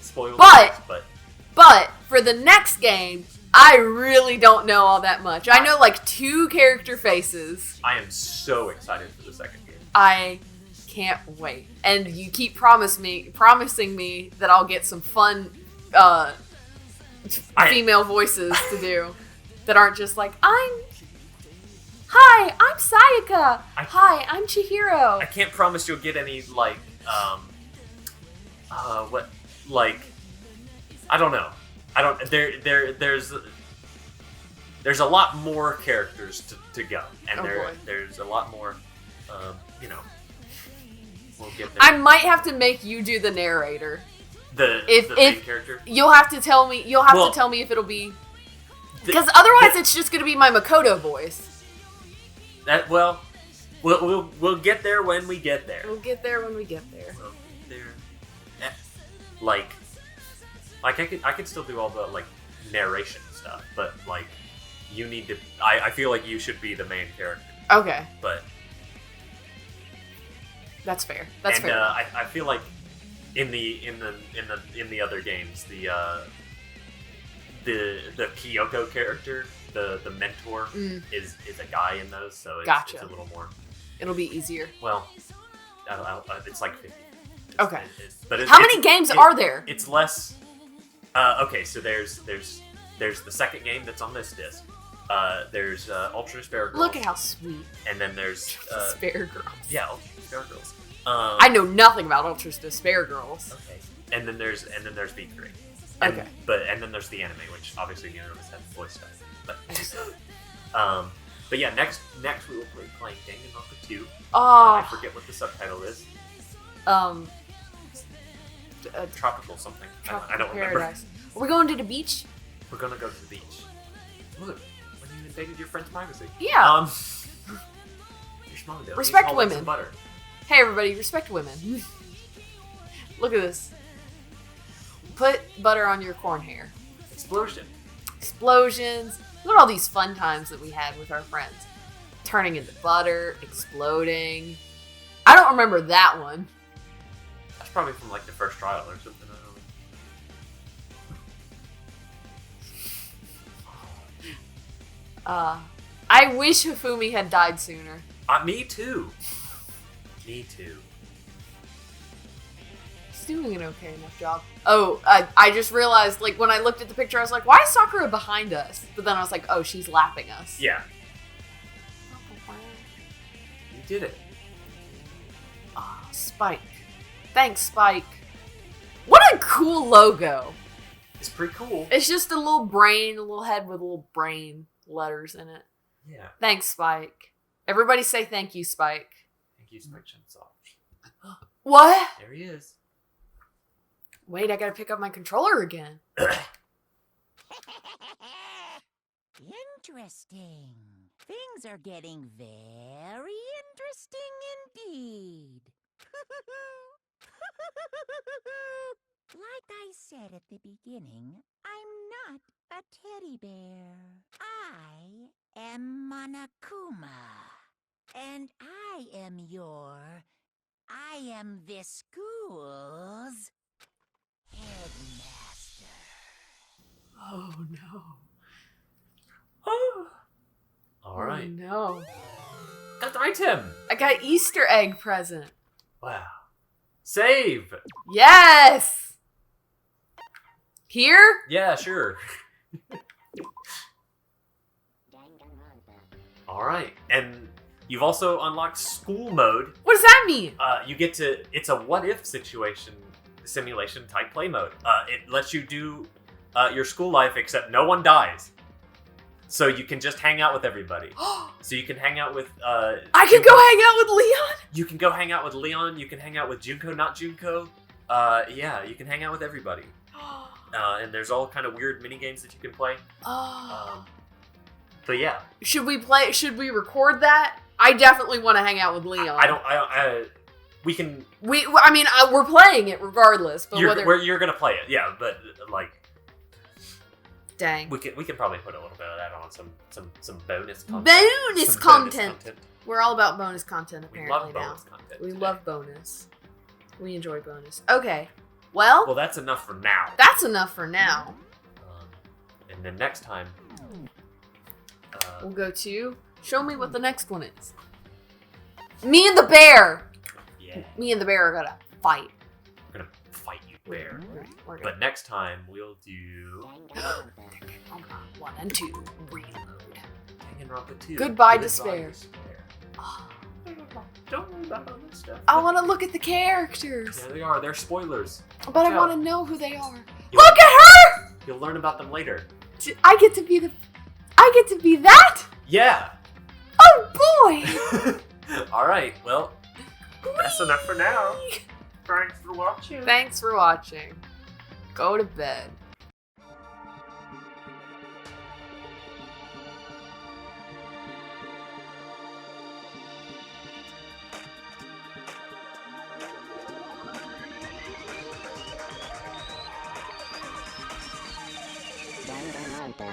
spoiled. But for the next game, I really don't know all that much. I know, like, 2 character faces. I am so excited for the second game. I can't wait. And you keep promising me that I'll get some fun, female voices to do that aren't just like, Hi, I'm Sayaka. Hi, I'm Chihiro. I can't promise you'll get any, like, I don't know. There's a lot more characters to go, and there's a lot more, you know. We'll get there. I might have to make you do the narrator. The main character. You'll have to tell me. You'll have to tell me if it'll be. Because otherwise, it's just going to be my Makoto voice. We'll get there when we get there. We'll get there when we get there. We'll get there. Like I could still do all the like narration stuff, but like you need to. I feel like you should be the main character. Okay. But that's fair. That's fair. I feel like in the other games the Kyoko character, the mentor is a guy in those, so it's a little more. It'll be easier. Well, it's like 50. Okay. How many games are there? It's less. Okay, so there's the second game that's on this disc. There's Ultra Despair Girls. Look at how sweet. And then there's Despair Girls. Yeah, Ultra Despair Girls. I know nothing about Ultra Despair Girls. Okay. And then there's V3. Okay. And then there's the anime, which obviously neither of us have voice stuff. But yeah, next we will be playing Danganronpa 2. I forget what the subtitle is. Tropical something. I don't Paradise. remember. Are we going to the beach? We're gonna go to the beach. Look, when you invaded your friend's privacy. Yeah. You're small though. Respect Some women. butter. Hey everybody, respect women. Look at this. Put butter on your corn hair. Explosions. Look at all these fun times that we had with our friends. Turning into butter, exploding. I don't remember that one. That's probably from like the first trial or something. I wish Hifumi had died sooner. Me too. Me too. He's doing an okay enough job. Oh, I just realized, like, when I looked at the picture, I was like, why is Sakura behind us? But then I was like, oh, she's lapping us. Yeah. You did it. Spike. Thanks, Spike. What a cool logo. It's pretty cool. It's just a little brain, a little head with little brain letters in it. Yeah. Thanks, Spike. Everybody say thank you, Spike. Thank you, Spike Chunsoft. What? There he is. Wait, I gotta pick up my controller again. Interesting. Things are getting very interesting indeed. Like I said at the beginning, I'm not a teddy bear. I am Monokuma. And I am this school's headmaster. no. All right. Oh, no. Got the item. I got Easter egg present. Wow. Save. Yes! Here? Yeah, sure. All right, and you've also unlocked school mode. What does that mean? You get to. It's a what if simulation type play mode. It lets you do your school life, except no one dies. So you can just hang out with everybody. So you can hang out with. I can go hang out with Leon. You can go hang out with Leon. You can hang out with Junko, not Junko. Yeah, you can hang out with everybody. And there's all kind of weird mini games that you can play. But yeah, Should we record that? I definitely want to hang out with Leon. we can. We're playing it regardless. But you're gonna play it, yeah. But like, dang, we can probably put a little bit of that on some bonus content. Bonus content. We're all about bonus content apparently we love bonus content. We today. love bonus. We enjoy bonus. Okay, well, That's enough for now. that's enough for now. And then next time, We'll go to show me what the next one is. Me and the bear. yeah, Me and the bear are gonna fight. we're gonna fight you, bear. We're gonna. But next time we'll do Danganronpa 1 and 2 reload. Danganronpa 2. Goodbye, despair. Don't worry about all this stuff. I want to look at the characters, Yeah, they are. They're spoilers. but I Watch want out. to know who they are. You'll- Look at her! You'll learn about them later. I get to be that? Yeah. Oh boy! All right. Well, that's enough for now. Thanks for watching. Thanks for watching. Go to bed. Danganronpa.